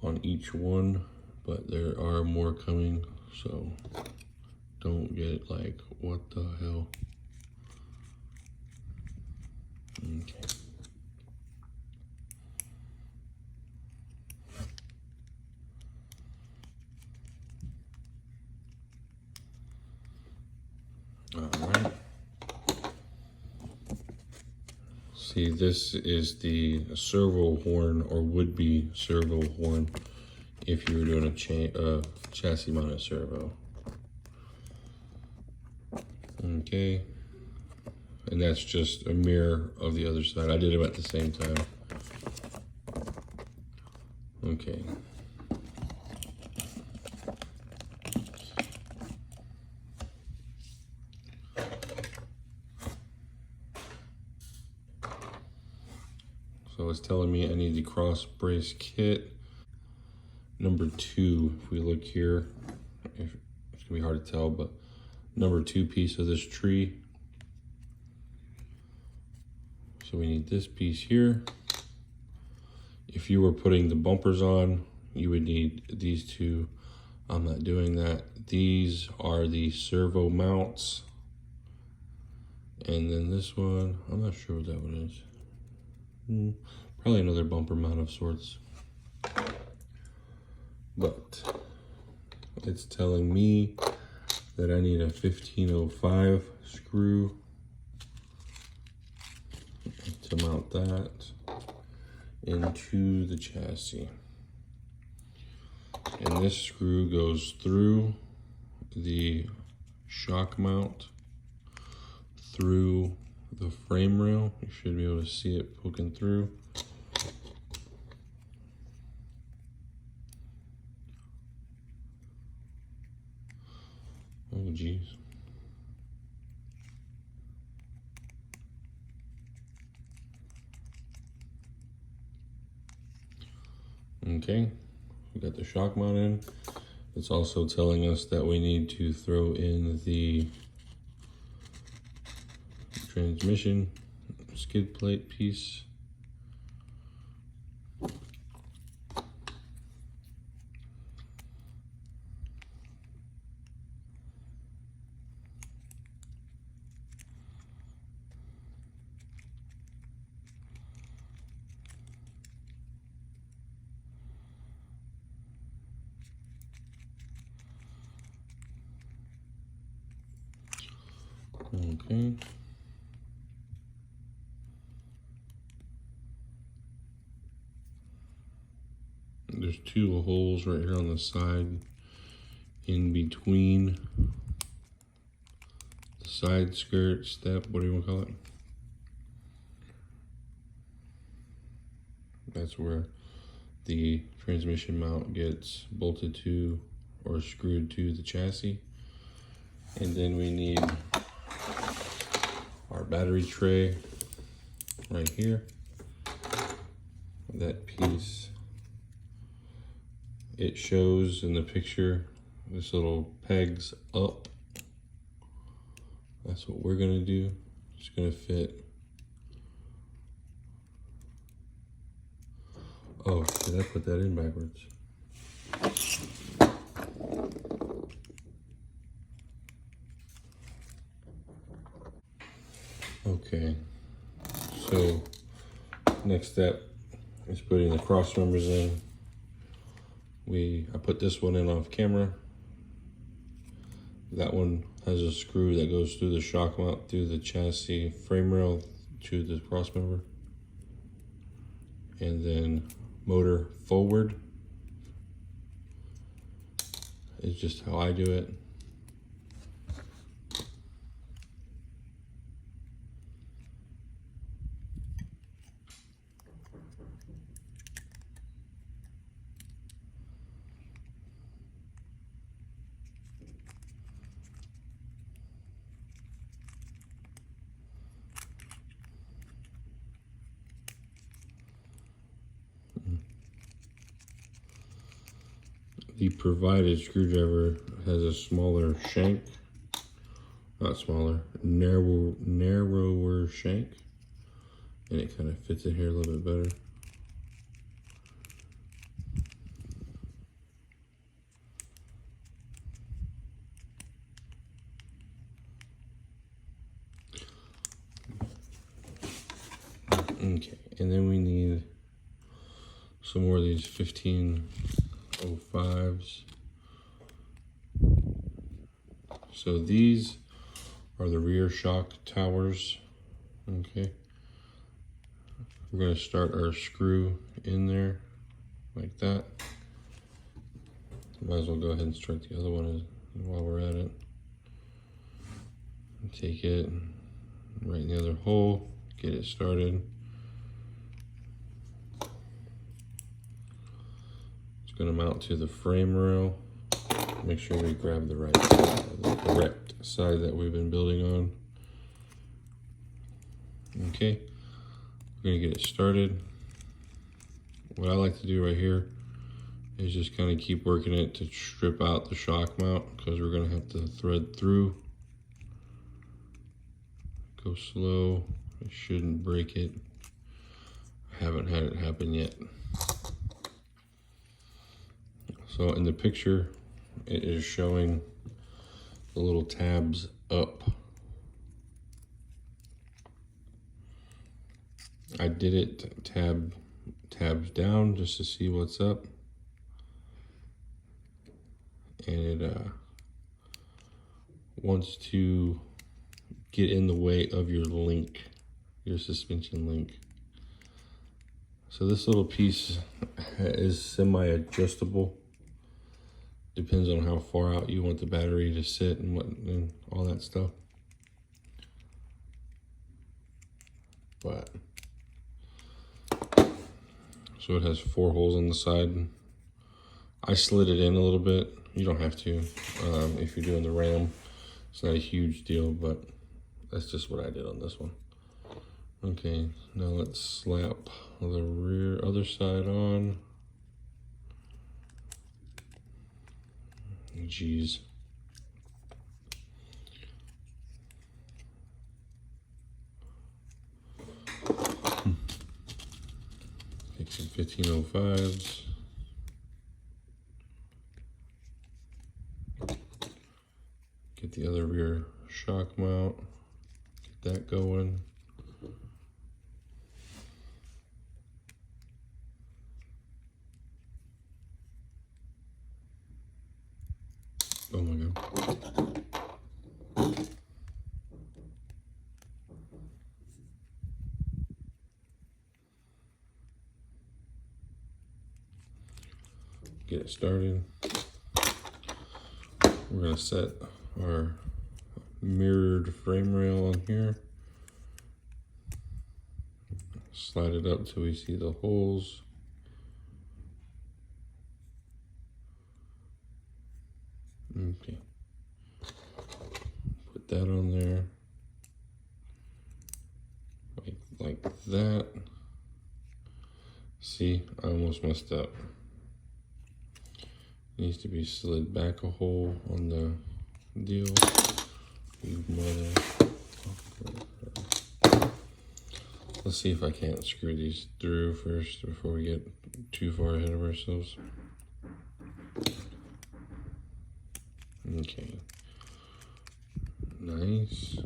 on each one, but there are more coming, so don't get like, what the hell? Okay. All right. See, this is the servo horn, or would be servo horn if you were doing a chassis mounted servo. Okay, and that's just a mirror of the other side. I did them at the same time. Okay. So it's telling me I need the cross brace kit. Number 2, if we look here, it's gonna be hard to tell, but number 2 piece of this tree. So we need this piece here. If you were putting the bumpers on, you would need these 2. I'm not doing that. These are the servo mounts. And then this one, I'm not sure what that one is. Probably another bumper mount of sorts. But it's telling me that I need a 1505 screw to mount that into the chassis. And this screw goes through the shock mount, through the frame rail. You should be able to see it poking through. Oh geez. Okay, we got the shock mount in. It's also telling us that we need to throw in the transmission skid plate piece. Okay. There's 2 holes right here on the side in between the side skirt step, what do you want to call it? That's where the transmission mount gets bolted to or screwed to the chassis. And then we need our battery tray right here. That piece, it shows in the picture this little pegs up. That's what we're gonna do. It's gonna fit. Oh, did I put that in backwards? Okay, so next step is putting the cross members in. I put this one in off camera. That one has a screw that goes through the shock mount, through the chassis frame rail to the cross member. And then motor forward is just how I do it. The provided screwdriver has a smaller shank, not smaller, narrower shank, and it kind of fits in here a little bit better. Okay, and then we need some more of these 1505s. So these are the rear shock towers. Okay. We're going to start our screw in there like that. Might as well go ahead and start the other one while we're at it. Take it right in the other hole, get it started. It's going to mount to the frame rail. Make sure we grab the right side, the correct side that we've been building on. Okay, we're going to get it started. What I like to do right here is just kind of keep working it to strip out the shock mount, because we're going to have to thread through. Go slow, I shouldn't break it. I haven't had it happen yet. So in the picture, it is showing the little tabs up. I did it tabs down just to see what's up. And it wants to get in the way of your link, your suspension link. So this little piece is semi-adjustable. Depends on how far out you want the battery to sit and all that stuff. But so it has 4 holes on the side. I slid it in a little bit. You don't have to if you're doing the ram. It's not a huge deal, but that's just what I did on this one. Okay, now let's slap the other side on. Jeez. Take some 1505s. Get the other rear shock mount. Get that going. Oh my God. Get it started. We're gonna set our mirrored frame rail on here. Slide it up till we see the holes. Okay. Put that on there. Like that. See, I almost messed up. Needs to be slid back a hole on the deal. You mother. Let's see if I can't screw these through first before we get too far ahead of ourselves. Okay. Nice.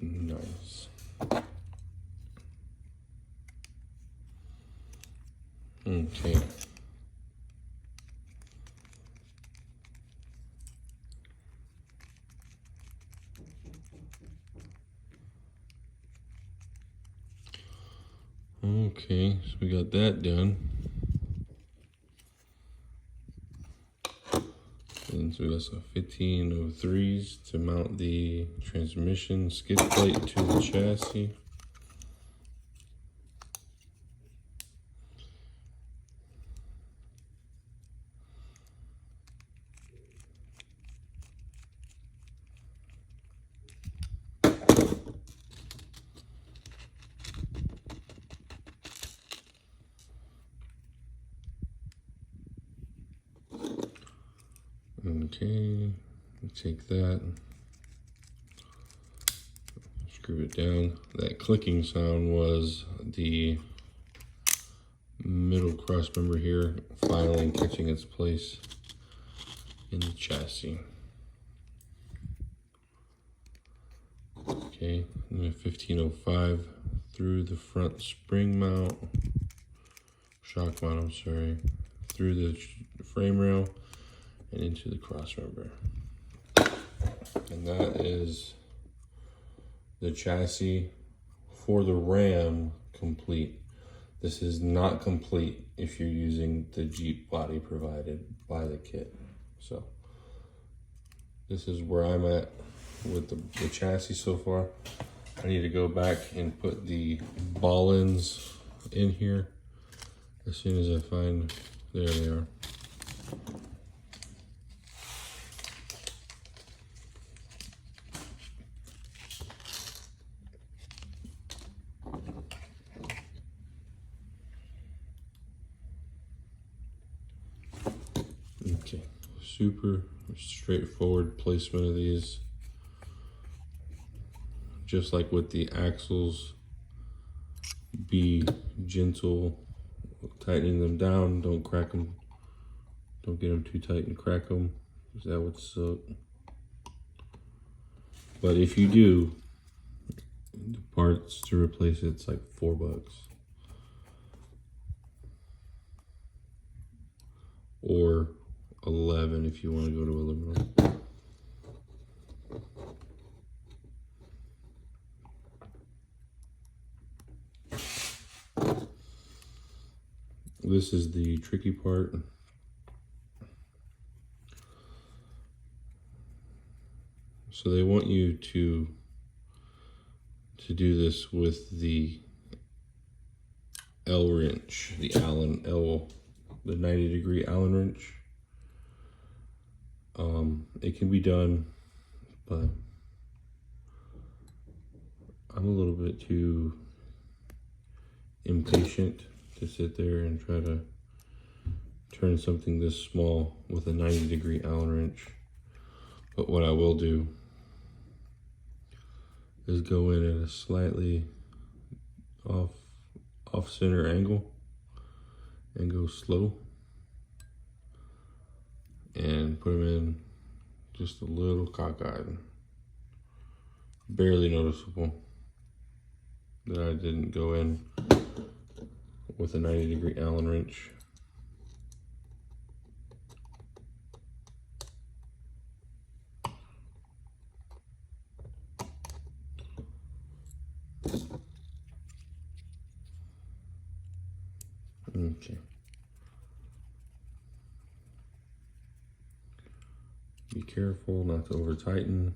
Nice. Okay. Okay, so we got that done. And so we got some 1503s to mount the transmission skid plate to the chassis. Okay, take that, screw it down. That clicking sound was the middle cross member here finally catching its place in the chassis. Okay, I'm going to 1505 through the front spring mount, shock mount, I'm sorry, through the frame rail and into the cross member. And that is the chassis for the Ram complete. This is not complete if you're using the Jeep body provided by the kit. So this is where I'm at with the chassis so far. I need to go back and put the ball ends in here as soon as I find, there they are. Okay, super straightforward placement of these. Just like with the axles, be gentle tightening them down. Don't crack them. Don't get them too tight and crack them, because that would suck. But if you do, the parts to replace it's like $4. Or 11 if you want to go to aluminum. This is the tricky part. So they want you to do this with the L wrench, the 90-degree Allen wrench. It can be done, but I'm a little bit too impatient to sit there and try to turn something this small with a 90-degree Allen wrench. But what I will do is go in at a slightly off center angle and go slow and put them in just a little cockeyed, barely noticeable that I didn't go in with a 90-degree Allen wrench. Okay. Be careful not to over tighten.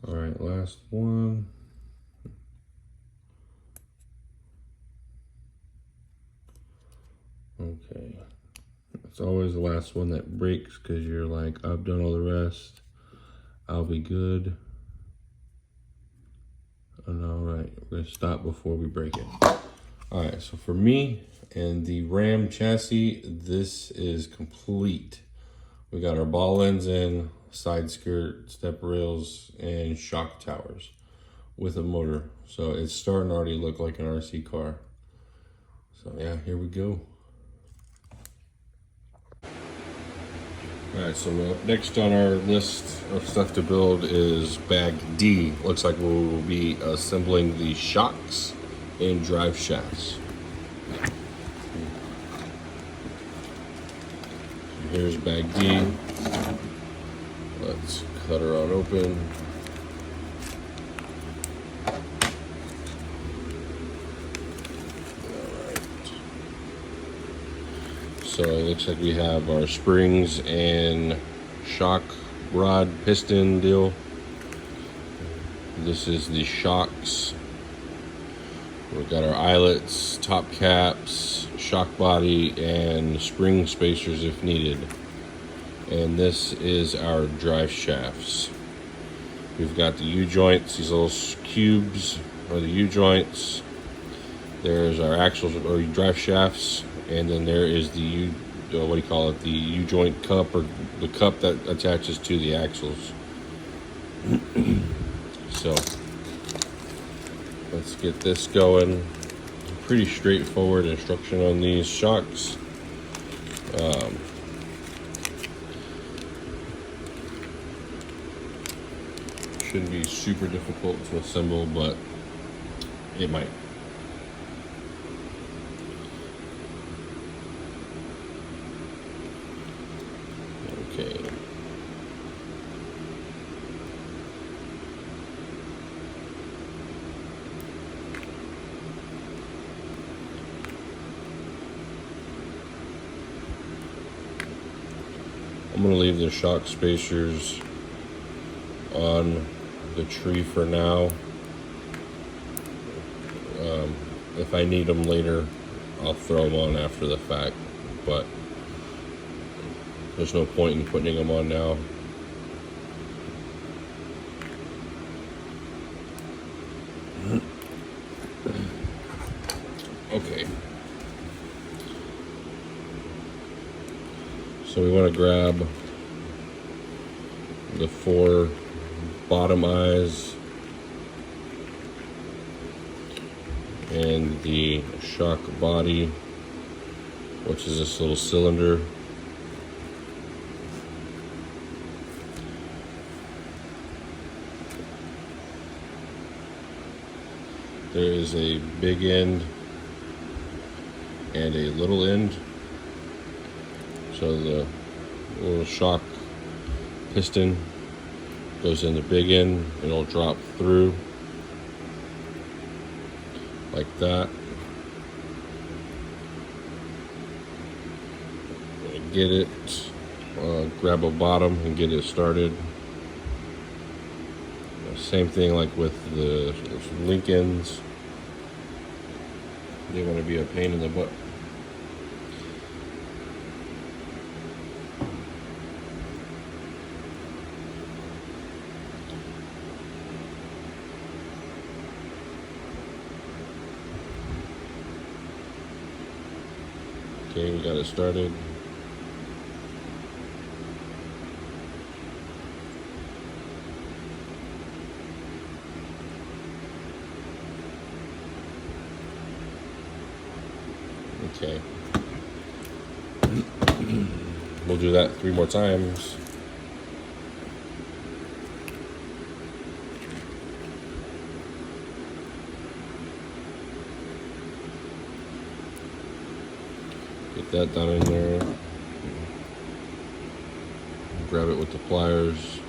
All right, last one. Okay, it's always the last one that breaks because you're like, I've done all the rest, I'll be good. And all right, we're gonna stop before we break it. All right, so for me and the Ram chassis, this is complete. We got our ball ends in, side skirt, step rails, and shock towers with a motor. So it's starting to already look like an RC car. So yeah, here we go. All right, so next on our list of stuff to build is bag D. Looks like we will be assembling the shocks and drive shafts. Here's bag D. Let's cut her on open. Alright. So it looks like we have our springs and shock rod piston deal. This is the shocks. We've got our eyelets, top caps, shock body, and spring spacers if needed. And this is our drive shafts. We've got the U-joints, these little cubes are the U-joints. There's our axles or drive shafts, and then there is the the U-joint cup, or the cup that attaches to the axles. So let's get this going. Pretty straightforward instruction on these shocks. Shouldn't be super difficult to assemble, but it might. Okay. I'm going to leave the shock spacers on the tree for now. If I need them later, I'll throw them on after the fact, but there's no point in putting them on now. Okay. So we want to grab the 4 bottom eyes and the shock body, which is this little cylinder. There is a big end and a little end. So the little shock piston goes in the big end, and it'll drop through like that. Get it, grab a bottom and get it started. Same thing like with the Lincolns. They want to be a pain in the butt. Okay, we got it started. Okay. We'll do that 3 more times. Get that down in there. Grab it with the pliers.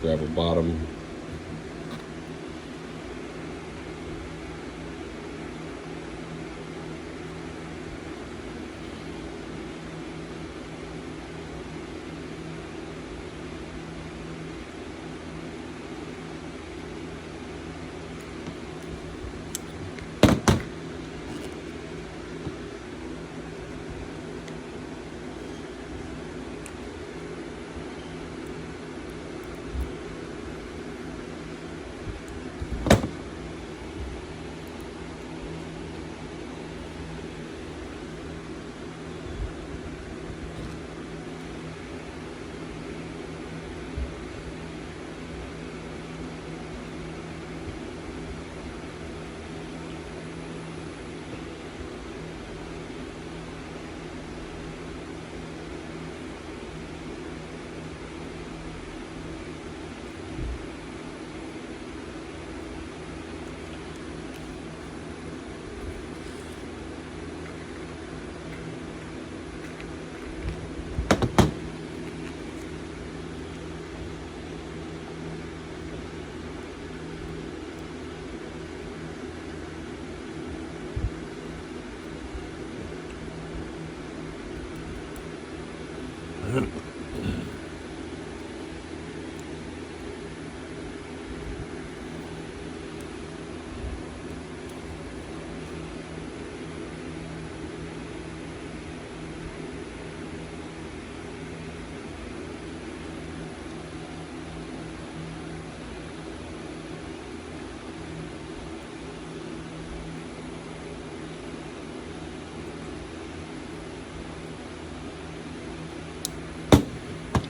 Grab a bottom.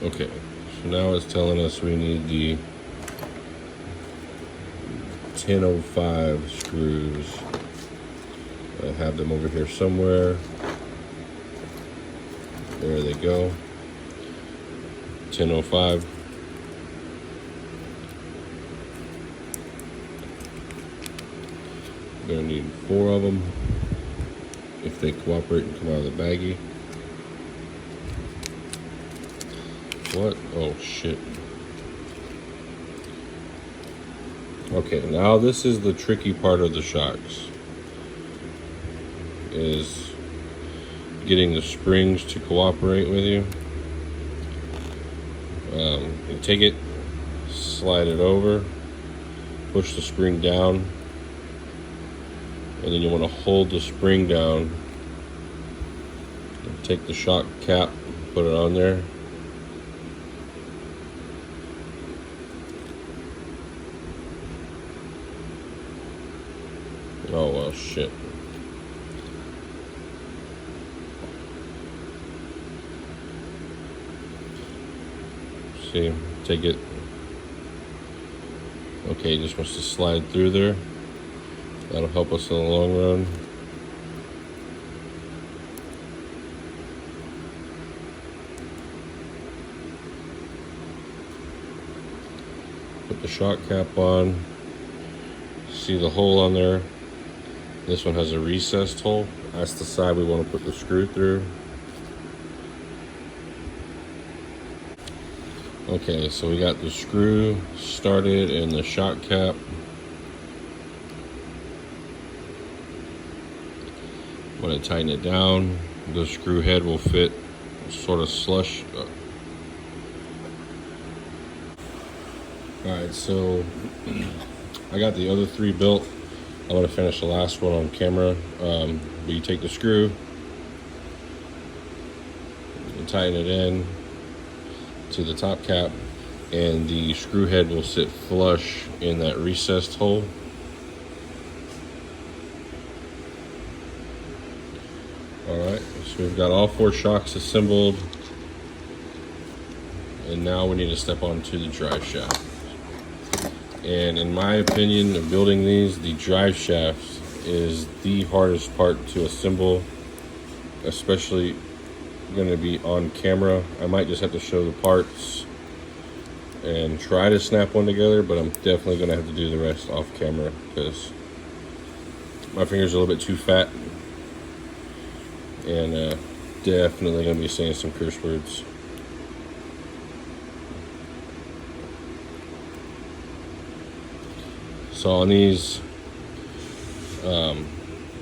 Okay, so now it's telling us we need the 1005 screws. I have them over here somewhere. There they go. 1005. Gonna need 4 of them if they cooperate and come out of the baggie. What? Oh shit. Okay, now this is the tricky part of the shocks, is getting the springs to cooperate with you. You take it, slide it over, push the spring down, and then you want to hold the spring down. Take the shock cap, put it on there. Oh well, shit. See, take it. Okay, just wants to slide through there. That'll help us in the long run. Put the shock cap on. See the hole on there? This one has a recessed hole. That's the side we want to put the screw through. Okay, so we got the screw started and the shock cap. When I tighten it down, the screw head will fit sort of slush. Alright, so I got the other 3 built. I'm going to finish the last one on camera. But you take the screw and tighten it in to the top cap, and the screw head will sit flush in that recessed hole. Alright, so we've got all 4 shocks assembled, and now we need to step onto the drive shaft. And in my opinion of building these, the drive shaft is the hardest part to assemble, especially going to be on camera. I might just have to show the parts and try to snap one together, but I'm definitely going to have to do the rest off camera because my fingers are a little bit too fat, and definitely going to be saying some curse words. So on these,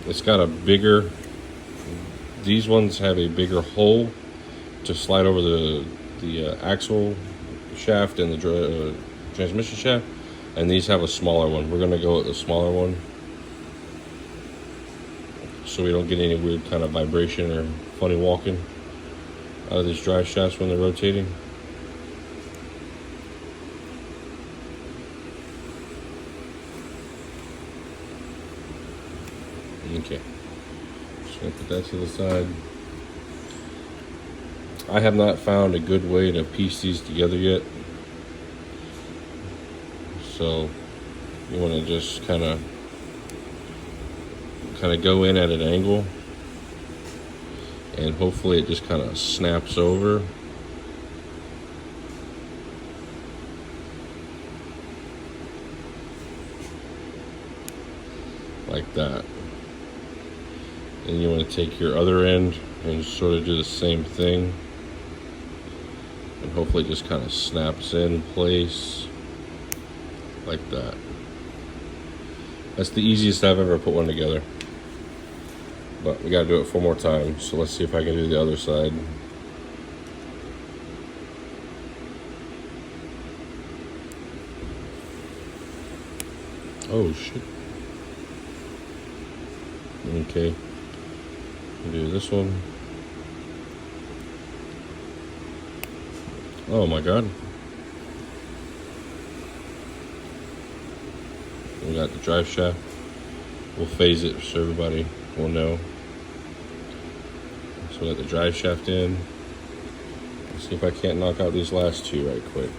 it's got a bigger, these ones have a bigger hole to slide over the axle shaft and the transmission shaft, and these have a smaller one. We're going to go with the smaller one so we don't get any weird kind of vibration or funny walking out of these drive shafts when they're rotating. Okay, just gonna put that to the side. I have not found a good way to piece these together yet, so you want to just kind of go in at an angle, and hopefully it just kind of snaps over. Like that. And you want to take your other end and sort of do the same thing, and hopefully it just kind of snaps in place like that. That's the easiest I've ever put one together, but we got to do it 4 more times. So let's see if I can do the other side. Oh shit. Okay, we'll do this one. Oh my god. We got the drive shaft. We'll phase it so everybody will know. So we got the drive shaft in. Let's see if I can't knock out these last 2 right quick.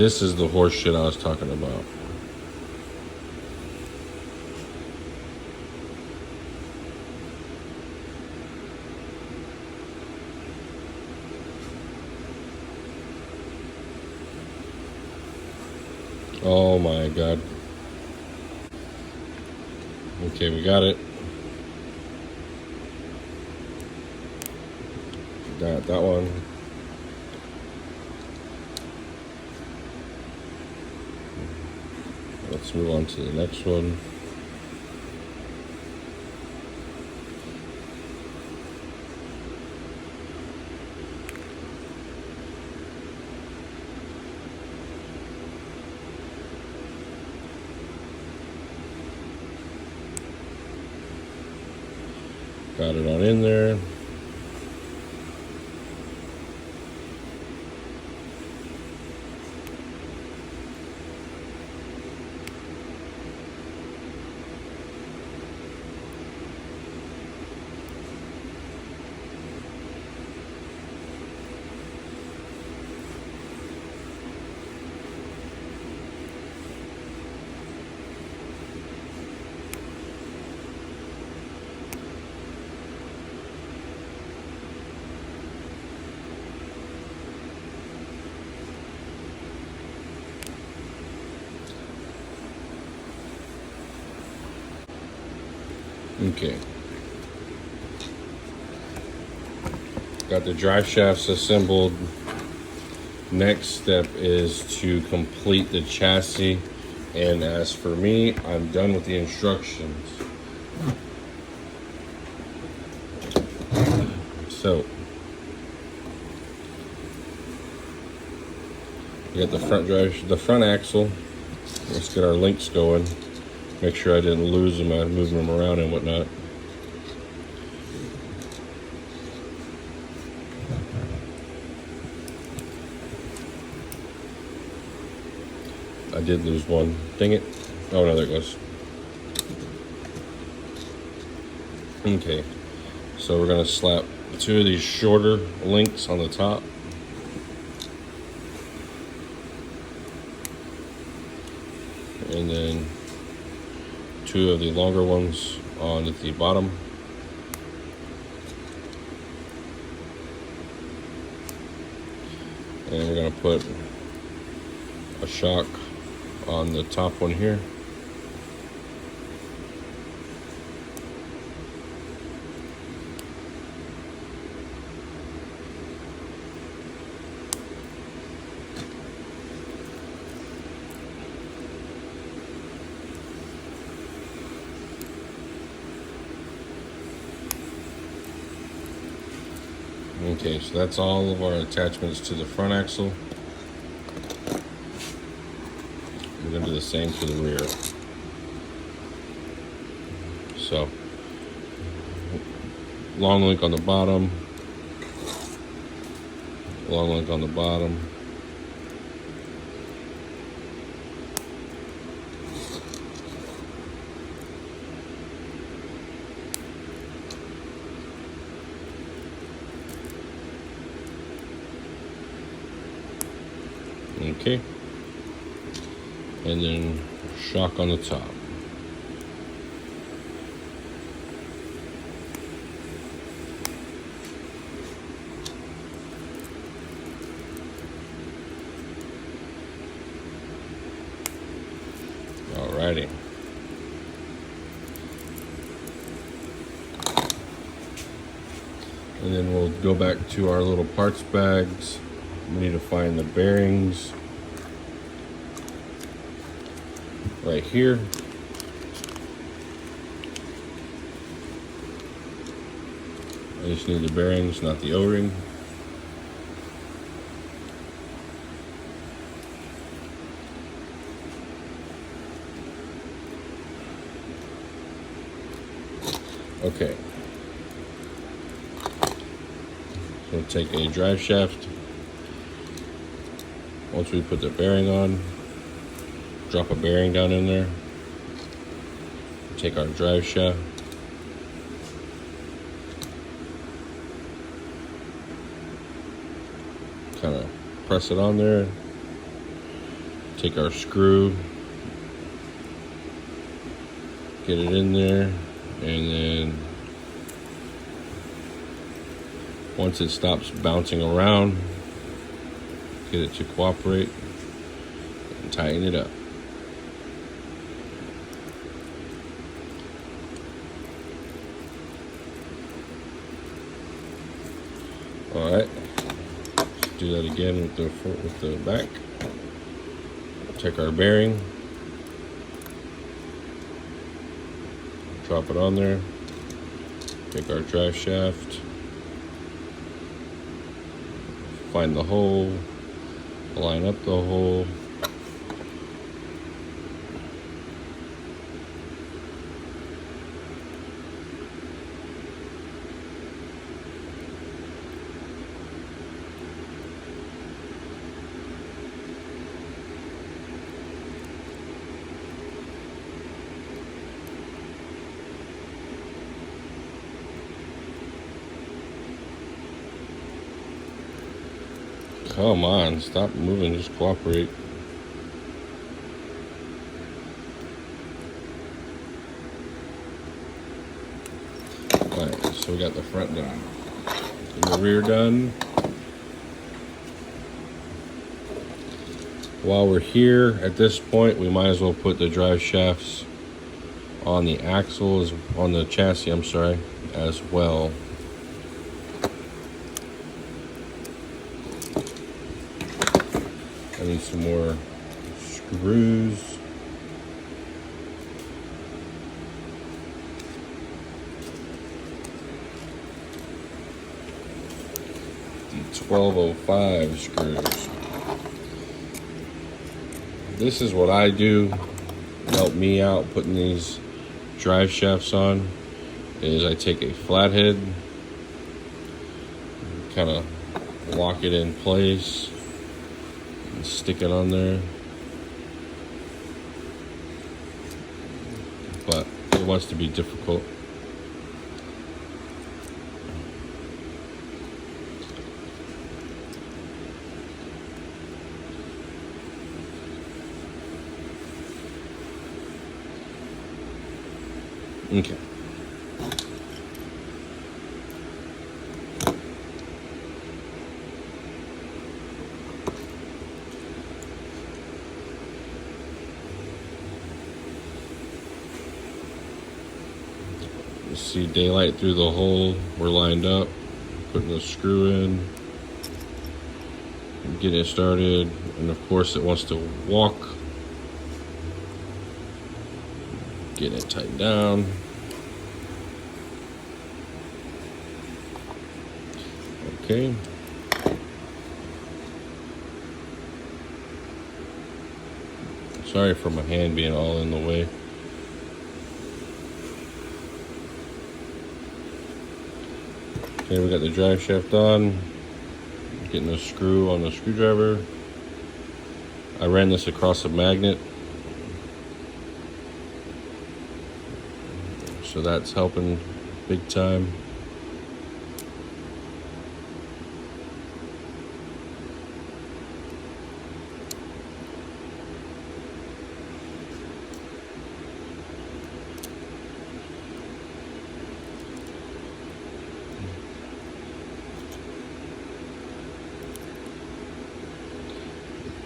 This is the horse shit I was talking about. Oh my god. Okay, we got it. Got that one. Let's move on to the next one. Got it on in there. Okay. Got the drive shafts assembled. Next step is to complete the chassis. And as for me, I'm done with the instructions. So, we got the front axle. Let's get our links going. Make sure I didn't lose them. I'm moving them around and whatnot. I did lose one. Dang it. Oh no, there it goes. Okay. So we're gonna slap 2 of these shorter links on the top. And then 2 of the longer ones on the bottom. And we're gonna put a shock on the top one here. Okay, so that's all of our attachments to the front axle. We're going to do the same to the rear. So, long link on the bottom, long link on the bottom. Okay, and then shock on the top. Alrighty. And then we'll go back to our little parts bags. We need to find the bearings right here. I just need the bearings, not the O-ring. Okay. So we'll take a drive shaft. Once we put the bearing on, drop a bearing down in there. Take our drive shaft. Kind of press it on there. Take our screw, get it in there, and then once it stops bouncing around, get it to cooperate and tighten it up. All right, let's do that again with the back. Check our bearing, drop it on there, take our drive shaft, find the hole, line up the hole, come on, stop moving, just cooperate. Alright, so we got the front done. And the rear done. While we're here, at this point, we might as well put the drive shafts on the axles, on the chassis, I'm sorry, as well. I need some more screws. The 1205 screws. This is what I do to help me out putting these drive shafts on, is I take a flathead, kind of lock it in place, stick it on there, but it wants to be difficult. Okay. You see daylight through the hole. We're lined up, putting the screw in, getting it started, and of course it wants to walk. Getting it tightened down. Okay. Sorry for my hand being all in the way. Okay, we got the drive shaft on. Getting the screw on the screwdriver. I ran this across a magnet, so that's helping big time.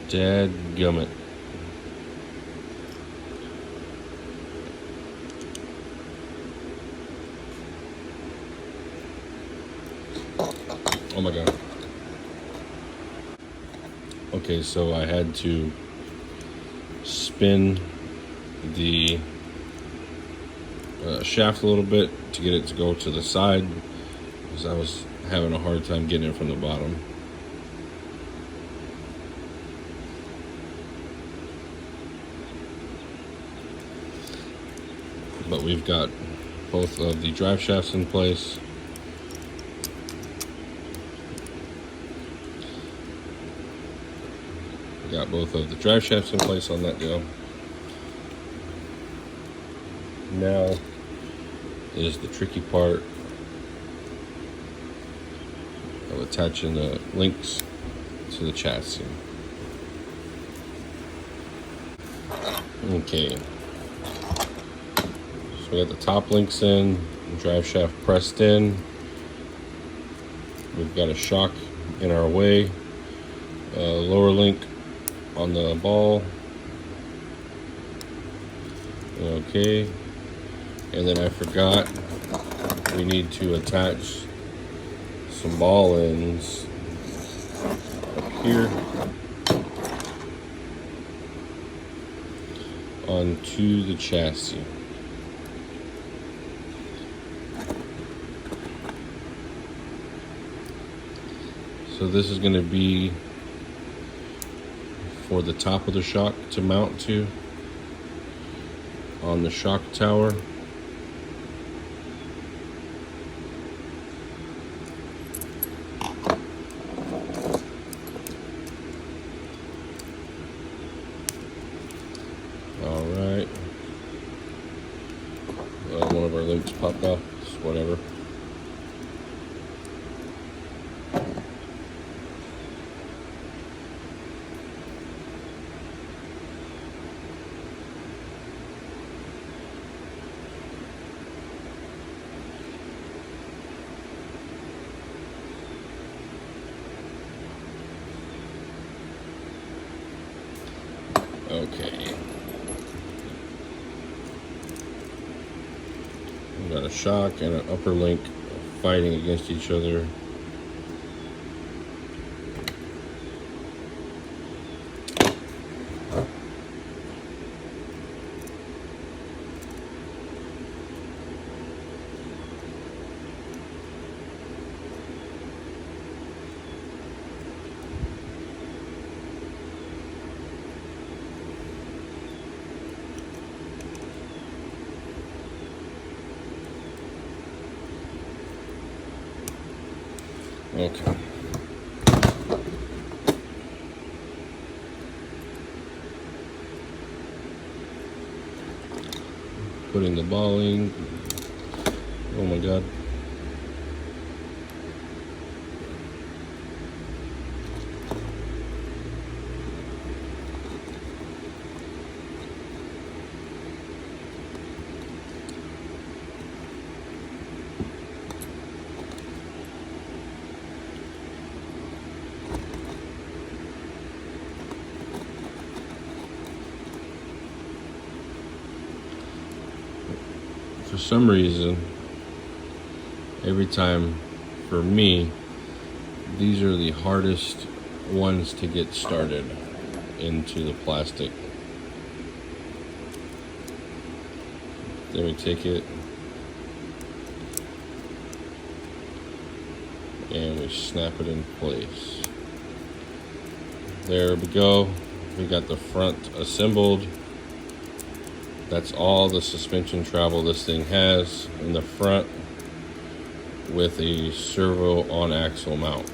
Dadgummit. Oh my god. Okay, so I had to spin the shaft a little bit to get it to go to the side, because I was having a hard time getting it from the bottom. But we've got both of the drive shafts in place. We got both of the drive shafts in place on that deal. Now is the tricky part of attaching the links to the chassis. Okay, so we got the top links in, drive shaft pressed in. We've got a shock in our way, lower link on the ball. Okay, and then I forgot we need to attach some ball ends up here onto the chassis. So this is going to be for the top of the shock to mount to on the shock tower. Alright. One of our links popped off, whatever. Okay. We've got a shock and an upper link fighting against each other. Okay. Putting the ball in. Oh my God. For some reason, every time for me, these are the hardest ones to get started into the plastic. Then we take it and we snap it in place. There we go. We got the front assembled. That's all the suspension travel this thing has in the front with a servo on axle mount.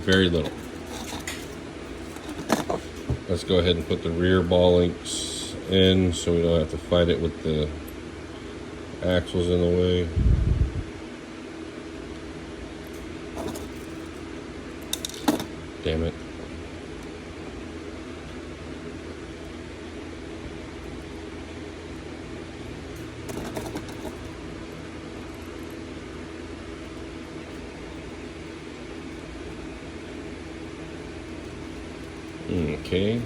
Very little. Let's go ahead and put the rear ball links in so we don't have to fight it with the axles in the way. Damn it. Okay,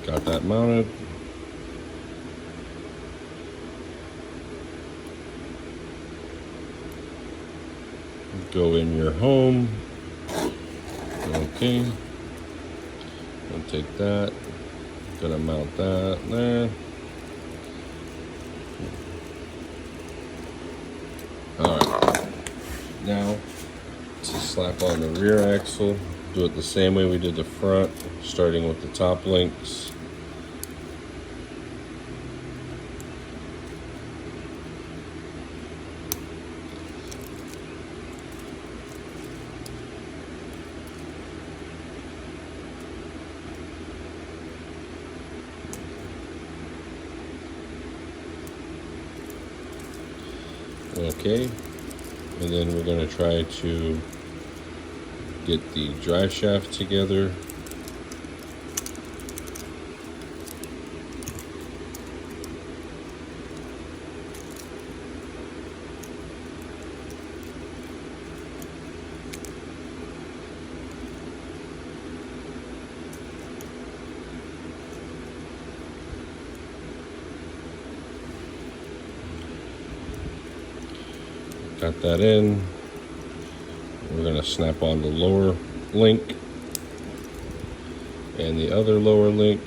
got that mounted. Go in your home. Okay, I'll take that. Gonna mount that there. All right, now to slap on the rear axle. Do it the same way we did the front, starting with the top links. Okay, and then we're going to try to get the drive shaft together. Got that in. We're going to snap on the lower link and the other lower link,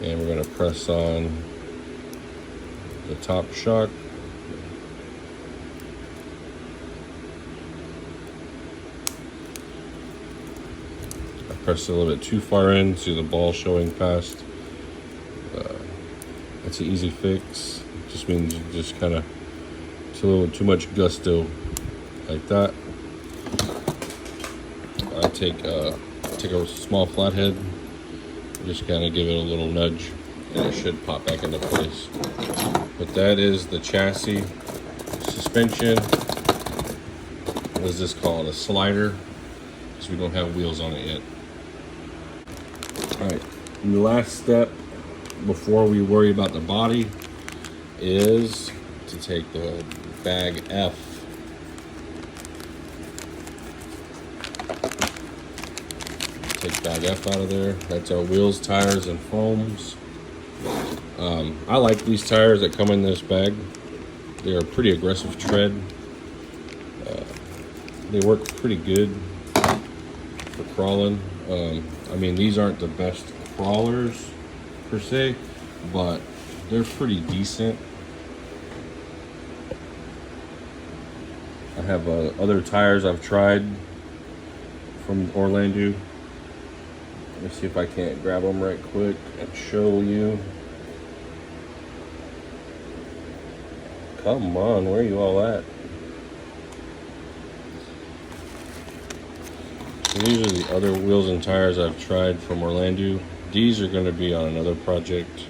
and we're going to press on the top shock. I pressed a little bit too far in, see the ball showing past. That's an easy fix. It just means you just kind of, it's a little too much gusto, like that. I take a small flathead, just kind of give it a little nudge, and it should pop back into place. But that is the chassis. Suspension, what is this called? A slider, because we don't have wheels on it yet. All right, and the last step before we worry about the body is to take the bag F. Take bag F out of there. That's our wheels, tires, and foams. I like these tires that come in this bag. They are pretty aggressive tread. They work pretty good for crawling. I mean, these aren't the best crawlers per se, but they're pretty decent. I have other tires I've tried from Orlandoo. Let me see if I can't grab them right quick and show you. Come on, where are you all at? So these are the other wheels and tires I've tried from Orlandoo. These are going to be on another project.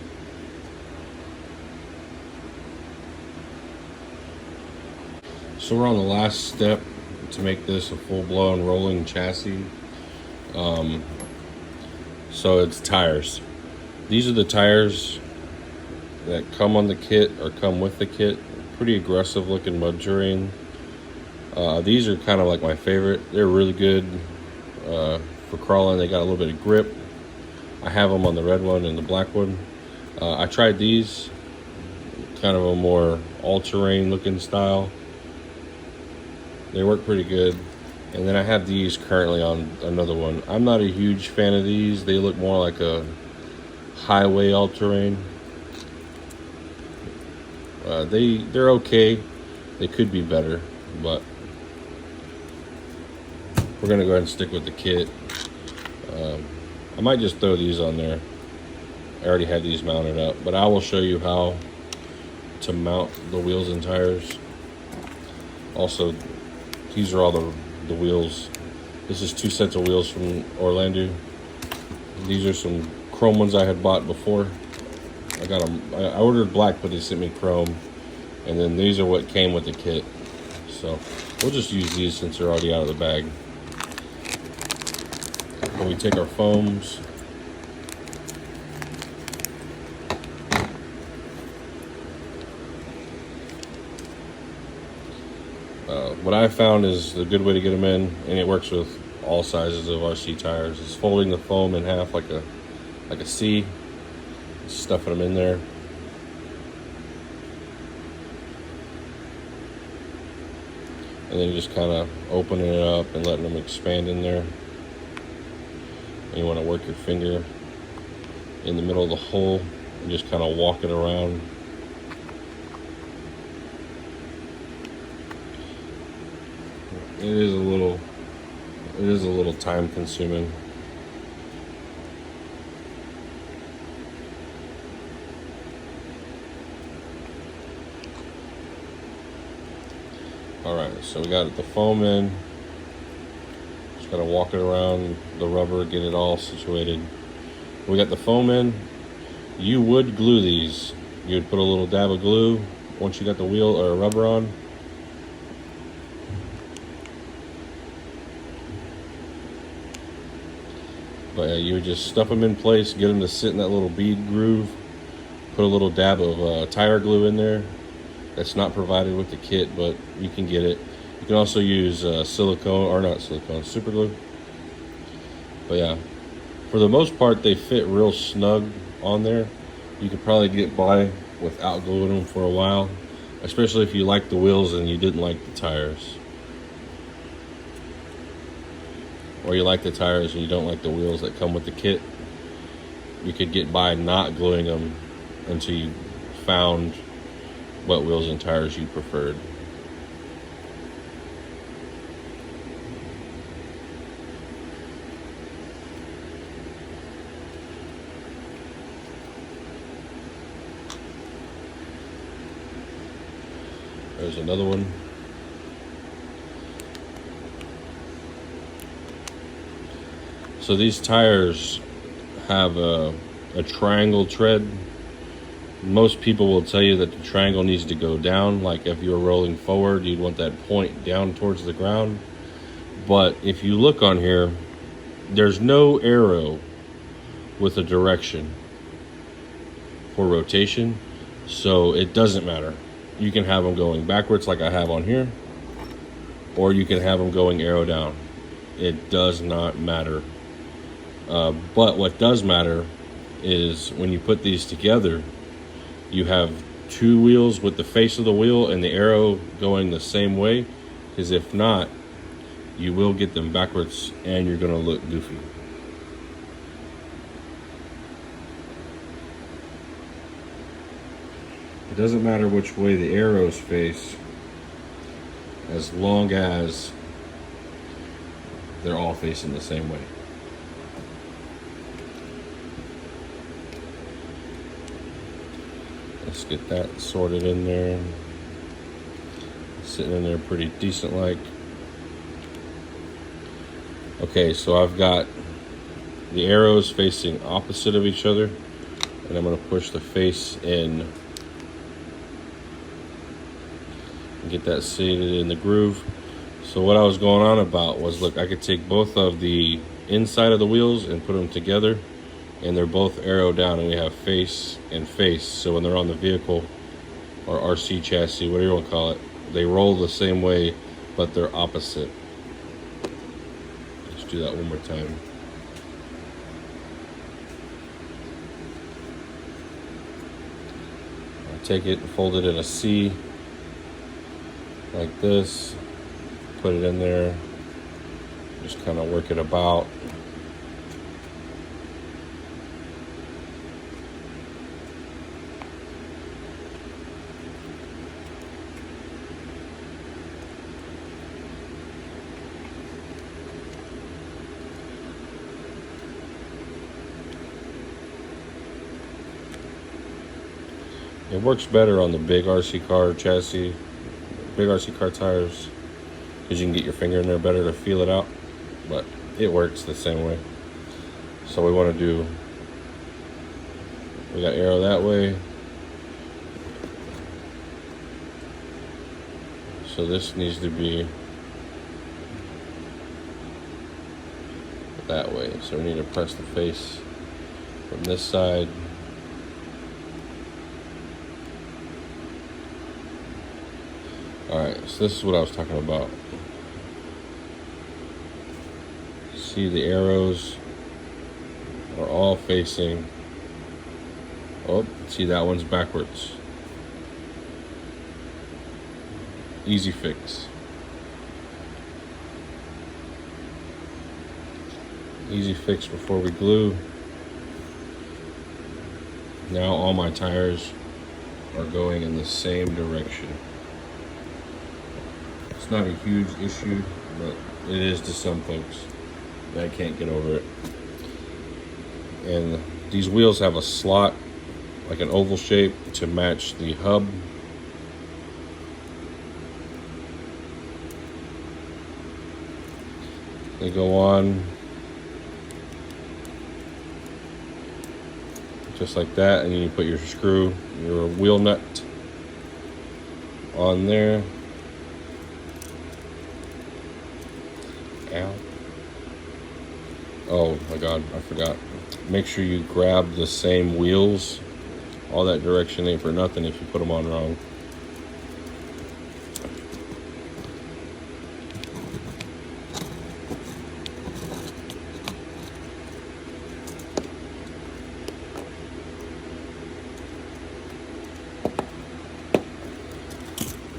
So we're on the last step to make this a full-blown rolling chassis. So it's tires. These are the tires that come on the kit or come with the kit. Pretty aggressive looking mud terrain. These are kind of like my favorite. They're really good for crawling. They got a little bit of grip. I have them on the red one and the black one. I tried these, kind of a more all-terrain looking style. They work pretty good. And then I have these currently on another one. I'm not a huge fan of these. They look more like a highway all-terrain. They're okay. They could be better, but we're gonna go ahead and stick with the kit. I might just throw these on there. I already had these mounted up, but I will show you how to mount the wheels and tires. Also, these are all the wheels. This is 2 sets of wheels from Orlandoo. These are some chrome ones I had bought before. I got them. I ordered black, but they sent me chrome. And then these are what came with the kit. So we'll just use these since they're already out of the bag. When we take our foams, what I found is the good way to get them in, and it works with all sizes of RC tires, is folding the foam in half like a C, stuffing them in there. And then just kind of opening it up and letting them expand in there. And you want to work your finger in the middle of the hole and just kind of walk it around. It is a little time consuming. Alright, so we got the foam in. Just gotta walk it around the rubber, get it all situated. We got the foam in. You would glue these. You would put a little dab of glue once you got the wheel or rubber on. But you would just stuff them in place, get them to sit in that little bead groove, put a little dab of tire glue in there. That's not provided with the kit, but you can get it. You can also use silicone, or not silicone, super glue. But yeah, for the most part, they fit real snug on there. You could probably get by without gluing them for a while, especially if you like the wheels and you didn't like the tires. Or you like the tires and you don't like the wheels that come with the kit. You could get by not gluing them until you found what wheels and tires you preferred. There's another one. So these tires have a triangle tread. Most people will tell you that the triangle needs to go down. Like if you were rolling forward, you'd want that point down towards the ground. But if you look on here, there's no arrow with a direction for rotation. So it doesn't matter. You can have them going backwards like I have on here, or you can have them going arrow down. It does not matter. But what does matter is when you put these together, you have two wheels with the face of the wheel and the arrow going the same way, because if not, you will get them backwards and you're going to look goofy. It doesn't matter which way the arrows face, as long as they're all facing the same way. Let's get that sorted in there. Sitting in there pretty decent like. Okay, so I've got the arrows facing opposite of each other, and I'm going to push the face in and get that seated in the groove. So what I was going on about was, look, I could take both of the inside of the wheels and put them together, and they're both arrow down, and we have face and face. So when they're on the vehicle or RC chassis, whatever you want to call it, they roll the same way, but they're opposite. Let's do that one more time. I'll take it and fold it in a C like this, put it in there, just kind of work it about. It works better on the big RC car chassis, big RC car tires, because you can get your finger in there better to feel it out, but it works the same way. So we want to do, we got arrow that way. So this needs to be that way. So we need to press the face from this side. Alright, so this is what I was talking about. See, the arrows are all facing. Oh, see, that one's backwards. Easy fix. Easy fix before we glue. Now all my tires are going in the same direction. It's not a huge issue, but it is to some folks. I can't get over it. And these wheels have a slot, like an oval shape, to match the hub. They go on just like that, and then you put your screw, your wheel nut on there. Ow. Oh my God, I forgot. Make sure you grab the same wheels. All that direction ain't for nothing if you put them on wrong.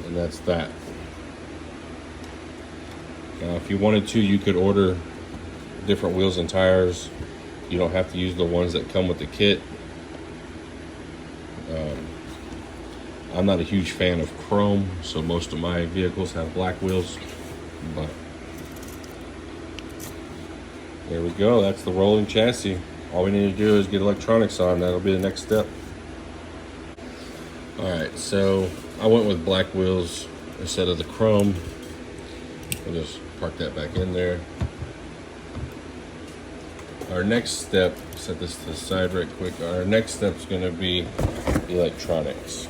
And that's that. Now, if you wanted to, you could order different wheels and tires. You don't have to use the ones that come with the kit. I'm not a huge fan of chrome, so most of my vehicles have black wheels. But there we go. That's the rolling chassis. All we need to do is get electronics on. That'll be the next step. All right, so I went with black wheels instead of the chrome. I'll just park that back in there. Our next step, set this to the side right quick. Our next step is going to be electronics.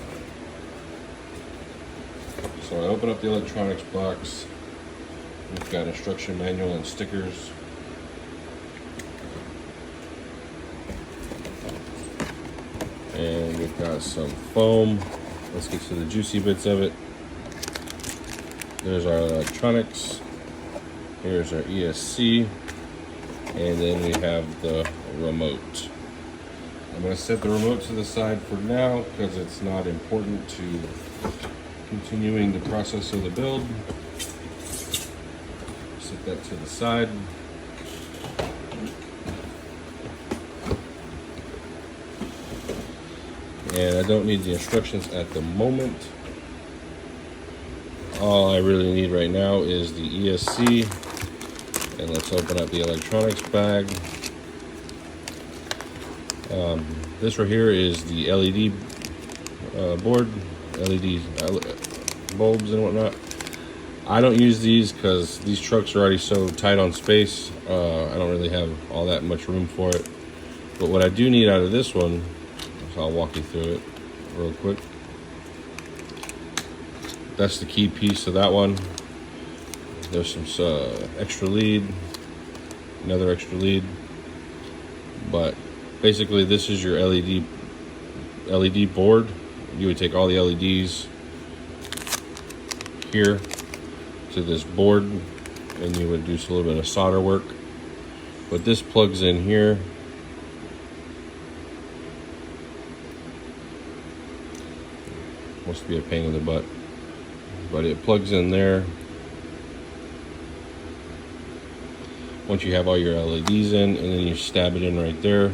So I open up the electronics box. We've got instruction manual and stickers. And we've got some foam. Let's get to the juicy bits of it. There's our electronics. Here's our ESC. And then we have the remote. I'm going to set the remote to the side for now because it's not important to continuing the process of the build. Set that to the side. And I don't need the instructions at the moment. All I really need right now is the ESC. And let's open up the electronics bag. This right here is the LED board, LED bulbs and whatnot. I don't use these because these trucks are already so tight on space. I don't really have all that much room for it. But what I do need out of this one, so I'll walk you through it real quick. That's the key piece of that one. There's some extra lead, another extra lead, but basically this is your LED board. You would take all the LEDs here to this board and you would do a little bit of solder work. But this plugs in here. Must be a pain in the butt, but it plugs in there. Once you have all your LEDs in, and then you stab it in right there,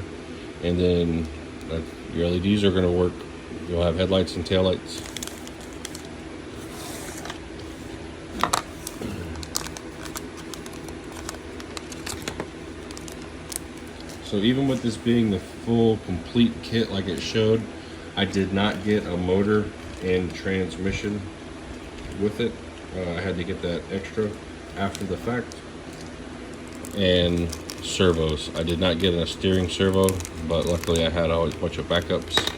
and then your LEDs are going to work. You'll have headlights and taillights. So even with this being the full complete kit like it showed, I did not get a motor and transmission with it. I had to get that extra after the fact. And servos. I did not get a steering servo, but luckily I had a bunch of backups.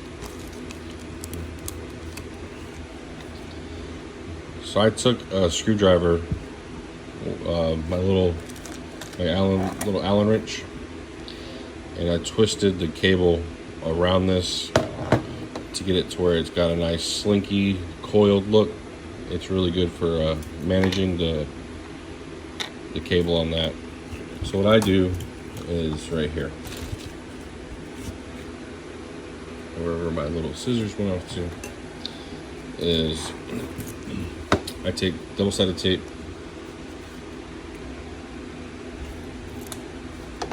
So I took a screwdriver, my little Allen wrench, and I twisted the cable around this to get it to where it's got a nice slinky coiled look. It's really good for managing the cable on that. So what I do is right here, wherever my little scissors went off to, is I take double-sided tape,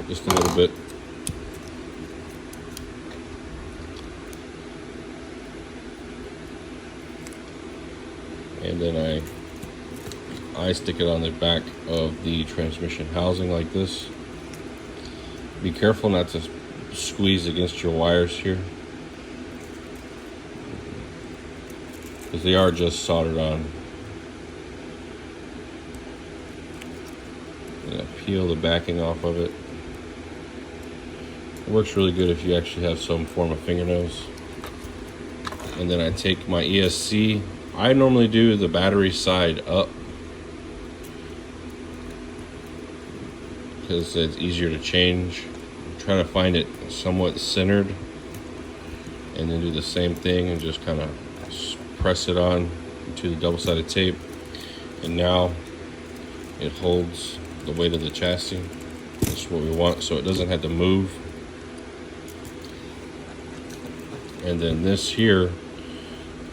just a little bit, and then I stick it on the back of the transmission housing like this. Be careful not to squeeze against your wires here, because they are just soldered on. And I peel the backing off of it. It works really good if you actually have some form of fingernails. And then I take my ESC. I normally do the battery side up, because it's easier to change. I'm trying to find it somewhat centered, and then do the same thing and just kind of press it on to the double-sided tape, and now it holds the weight of the chassis. That's what we want, so it doesn't have to move. And then this here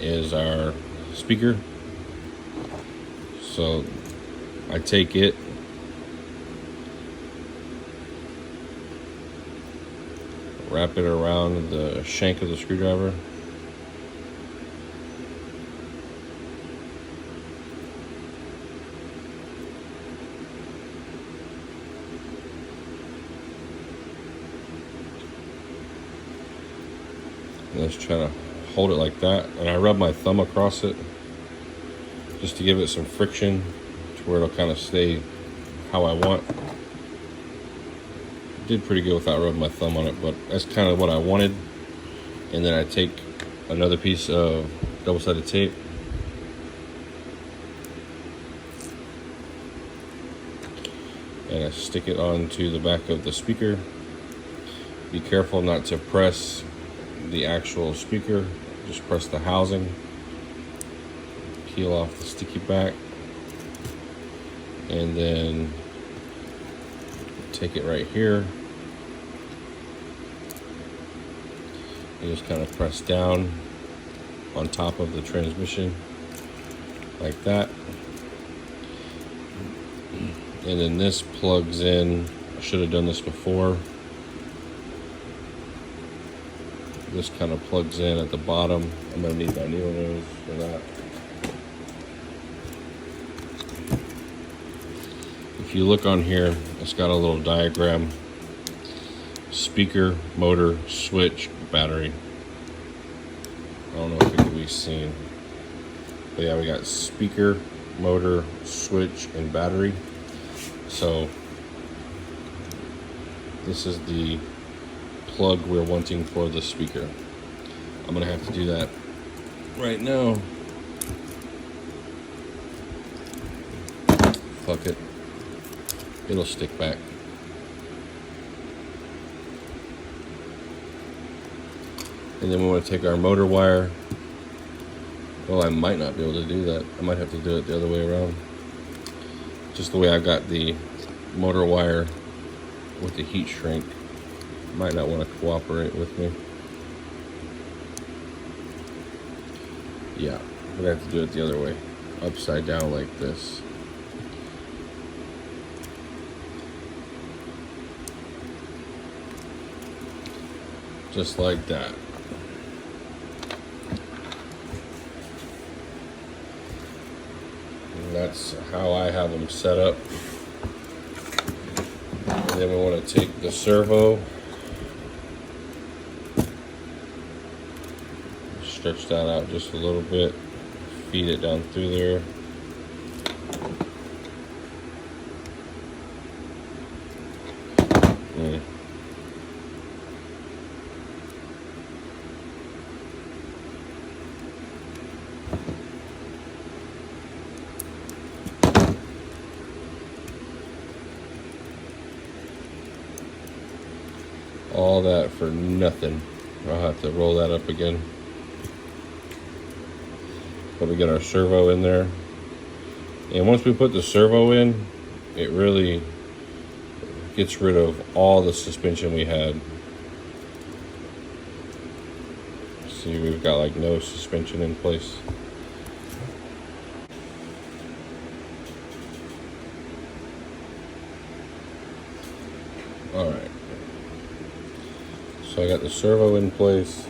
is our speaker. So I take it, wrap it around the shank of the screwdriver, and just try to hold it like that, and I rub my thumb across it just to give it some friction to where it'll kind of stay how I want. Did pretty good without rubbing my thumb on it, but that's kind of what I wanted. And then I take another piece of double-sided tape, and I stick it onto the back of the speaker. Be careful not to press the actual speaker, just press the housing. Peel off the sticky back, and then take it right here and just kind of press down on top of the transmission like that. And then this plugs in. I should have done this before. This kind of plugs in at the bottom. I'm going to need my needle nose for that. If you look on here, it's got a little diagram: speaker, motor, switch, battery. I don't know if it can be seen, but yeah, we got speaker, motor, switch, and battery. So this is the plug we're wanting for the speaker. I'm gonna have to do that right now. Fuck it. It'll stick back. And then we want to take our motor wire. Well, I might not be able to do that. I might have to do it the other way around. Just the way I got the motor wire with the heat shrink. Might not want to cooperate with me. Yeah, I'm gonna have to do it the other way. Upside down like this. Just like that. And that's how I have them set up. And then we want to take the servo, stretch that out just a little bit, feed it down through there. All that for nothing. I'll have to roll that up again. But we get our servo in there. And once we put the servo in, it really gets rid of all the suspension we had. See, we've got like no suspension in place. All right. So I got the servo in place.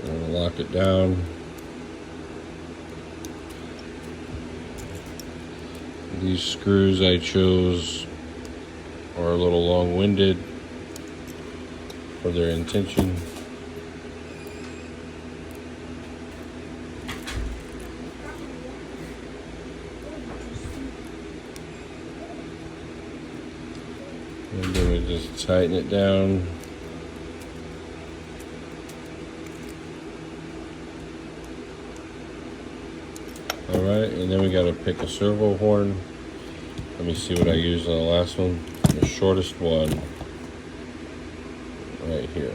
I'm gonna lock it down. These screws I chose are a little long-winded for their intention. And Just tighten it down. Alright, and then we got to pick a servo horn. Let me see what I used on the last one. The shortest one. Right here.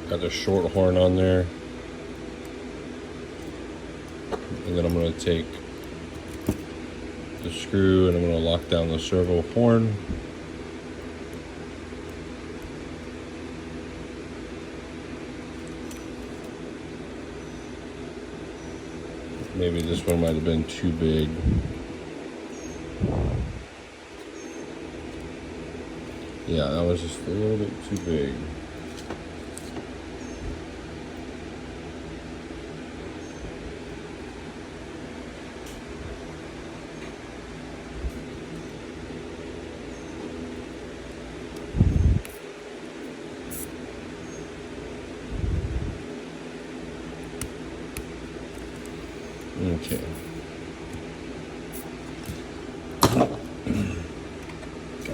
Got the short horn on there. And then I'm going to take the screw and I'm going to lock down the servo horn. Maybe this one might have been too big. Yeah, that was just a little bit too big. Okay.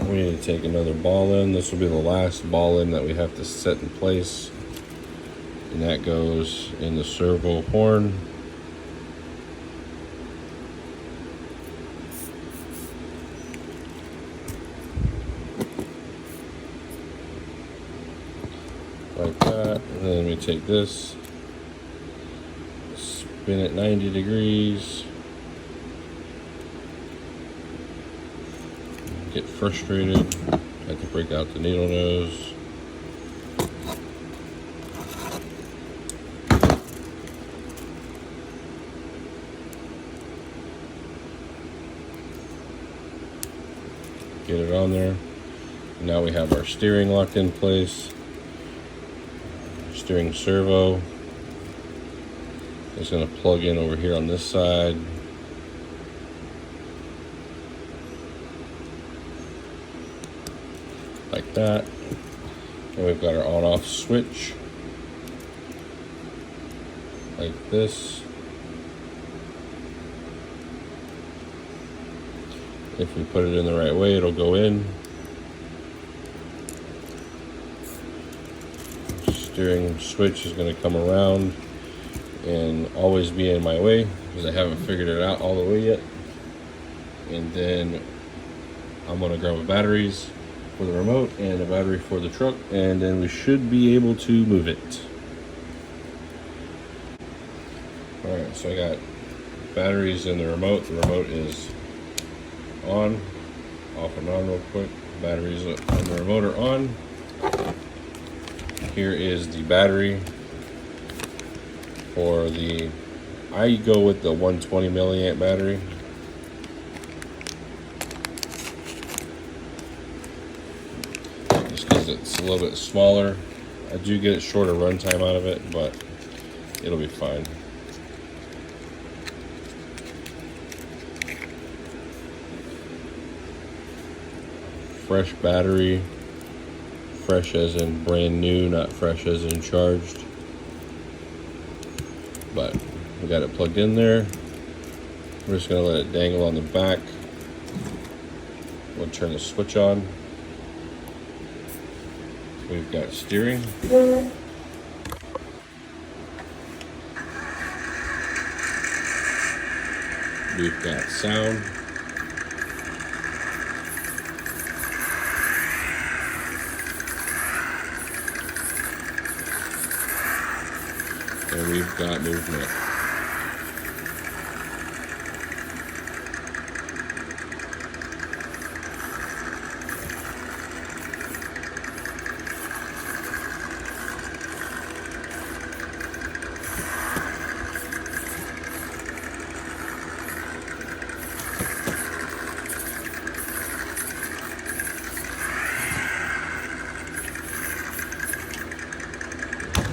We need to take another ball in. This will be the last ball in that we have to set in place. And that goes in the servo horn. Like that. And then we take this, spin it 90 degrees. Get frustrated. Have to break out the needle nose. Get it on there. Now we have our steering locked in place. Steering servo is going to plug in over here on this side. Like that. And we've got our on-off switch. Like this. If we put it in the right way, it'll go in. Steering switch is going to come around and always be in my way because I haven't figured it out all the way yet. And then I'm going to grab the batteries for the remote and a battery for the truck, and then we should be able to move it. Alright, so I got batteries in the remote. The remote is on, off and on real quick. Batteries on the remote are on. Here is the battery for the, I go with the 120 milliamp battery. Just because it's a little bit smaller. I do get shorter runtime out of it, but it'll be fine. Fresh battery. Fresh as in brand new, not fresh as in charged. But we got it plugged in there. We're just gonna let it dangle on the back. We'll turn the switch on. We've got steering. We've got sound. And we've got movement.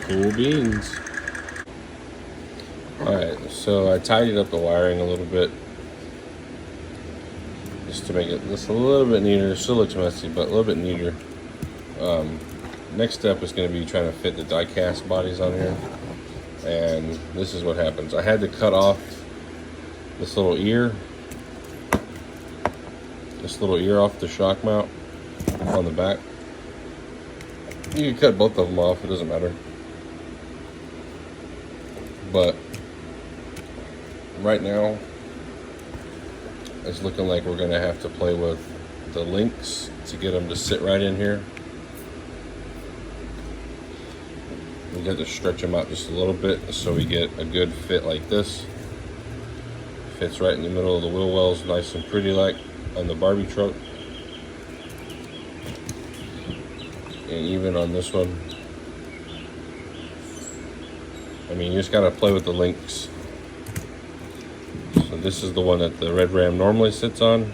Cool beans. Alright, so I tidied up the wiring a little bit just to make it just a little bit neater. It still looks messy, but a little bit neater. Next step is going to be trying to fit the die cast bodies on here. And this is what happens. I had to cut off this little ear off the shock mount on the back. You can cut both of them off, it doesn't matter. But right now, it's looking like we're gonna have to play with the links to get them to sit right in here. We got to stretch them out just a little bit so we get a good fit like this. Fits right in the middle of the wheel wells, nice and pretty like on the Barbie truck. And even on this one, I mean, you just gotta play with the links. So this is the one that the Red Ram normally sits on.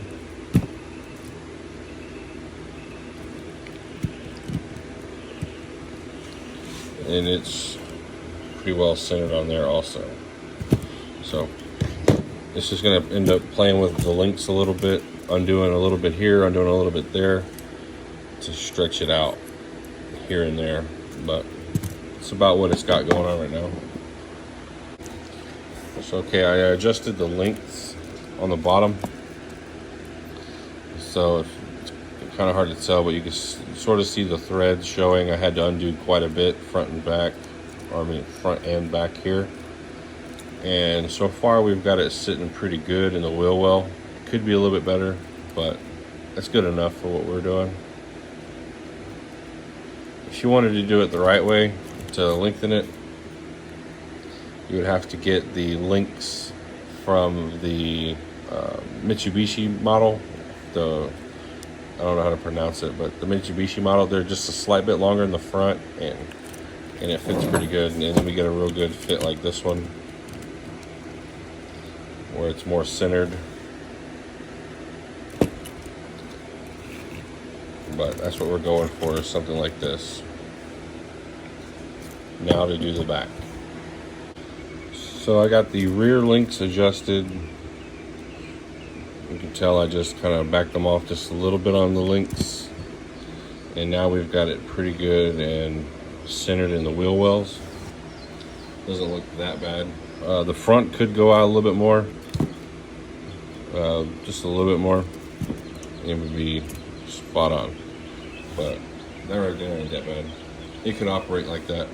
And it's pretty well centered on there also. So it's just gonna end up playing with the links a little bit, undoing a little bit here, undoing a little bit there to stretch it out here and there. But it's about what it's got going on right now. So okay, I adjusted the length on the bottom. So it's kind of hard to tell, but you can sort of see the threads showing. I had to undo quite a bit front and back, or I mean front and back here. And so far we've got it sitting pretty good in the wheel well. Could be a little bit better, but that's good enough for what we're doing. If you wanted to do it the right way to lengthen it, you would have to get the links from the Mitsubishi model. I don't know how to pronounce it, but the Mitsubishi model, they're just a slight bit longer in the front, and it fits pretty good. And then we get a real good fit like this one, where it's more centered. But that's what we're going for, is something like this. Now to do the back. So I got the rear links adjusted. You can tell I just kind of backed them off just a little bit on the links. And now we've got it pretty good and centered in the wheel wells. Doesn't look that bad. The front could go out a little bit more. Just a little bit more. And it would be spot on. But that right there ain't that bad. It could operate like that.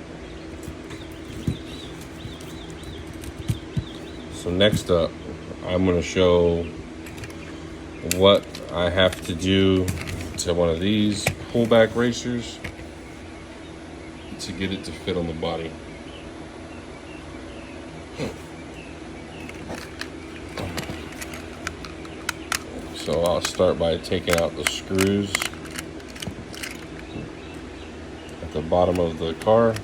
So next up, I'm going to show what I have to do to one of these pullback racers to get it to fit on the body. So I'll start by taking out the screws at the bottom of the car.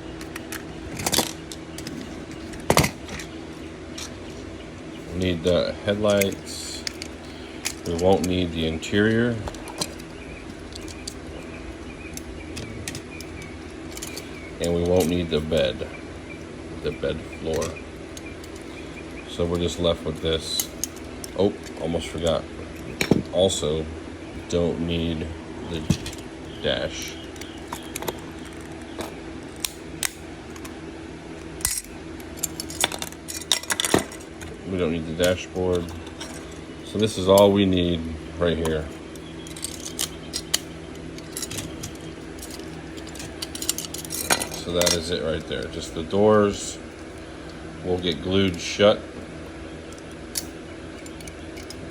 We need the headlights. We won't need the interior. And we won't need the bed floor. So we're just left with this. Oh, almost forgot. Also, don't need the dash. We don't need the dashboard. So this is all we need right here. So that is it right there. Just the doors will get glued shut.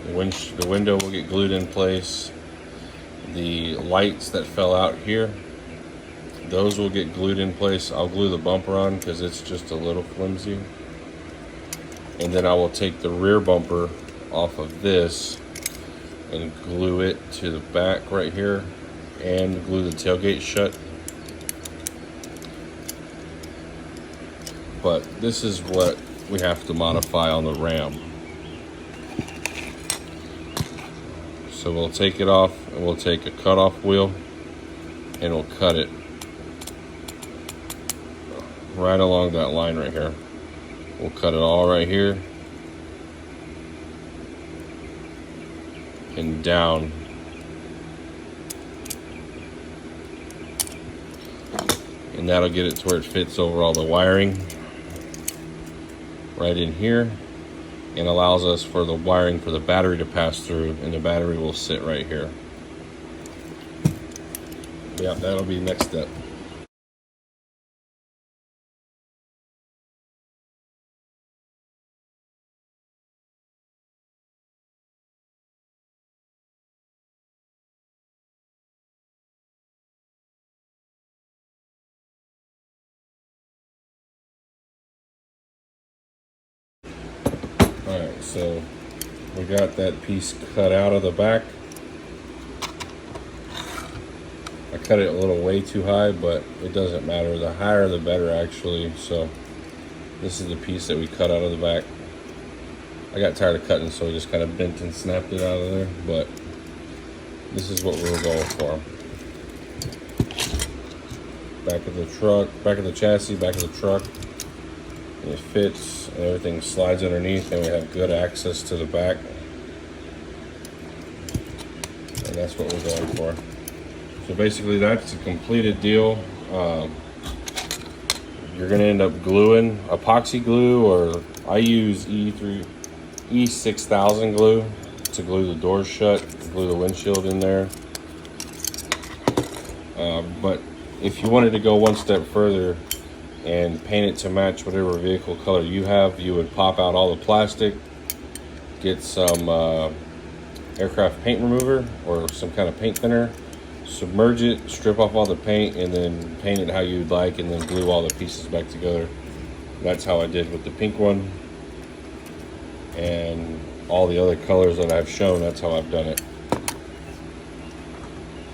The window will get glued in place. The lights that fell out here, those will get glued in place. I'll glue the bumper on because it's just a little flimsy. And then I will take the rear bumper off of this and glue it to the back right here and glue the tailgate shut. But this is what we have to modify on the Ram. So we'll take it off and we'll take a cutoff wheel and we'll cut it right along that line right here. We'll cut it all right here and down. And that'll get it to where it fits over all the wiring right in here, and allows us for the wiring for the battery to pass through, and the battery will sit right here. Yeah, that'll be next step. Alright, so we got that piece cut out of the back. I cut it a little way too high, but it doesn't matter. The higher the better, actually. So this is the piece that we cut out of the back. I got tired of cutting, so I just kind of bent and snapped it out of there, but this is what we were going for. Back of the truck, back of the chassis, back of the truck. And it fits, and everything slides underneath, and we have good access to the back. And that's what we're going for. So basically that's a completed deal. You're gonna end up gluing epoxy glue, or I use E6000 glue to glue the doors shut, glue the windshield in there. But if you wanted to go one step further and paint it to match whatever vehicle color you have, you would pop out all the plastic, get some aircraft paint remover or some kind of paint thinner, submerge it, strip off all the paint, and then paint it how you'd like, and then glue all the pieces back together. That's how I did with the pink one, and all the other colors that I've shown, that's how I've done it.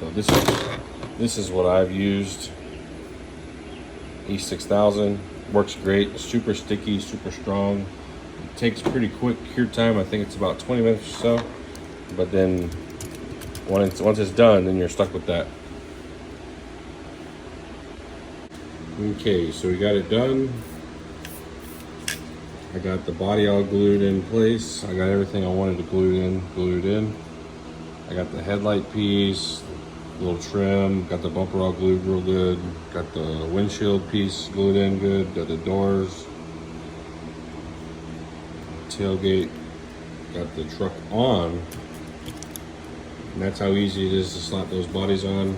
So this is what I've used. E6000 works great, super sticky, super strong. It takes pretty quick cure time. I think it's about 20 minutes or so, but then once it's done, then you're stuck with that. Okay, so we got it done. I got the body all glued in place. I got everything I wanted to glued in. I got the headlight piece, little trim, got the bumper all glued real good, got the windshield piece glued in good, got the doors, tailgate, got the truck on, and that's how easy it is to slap those bodies on.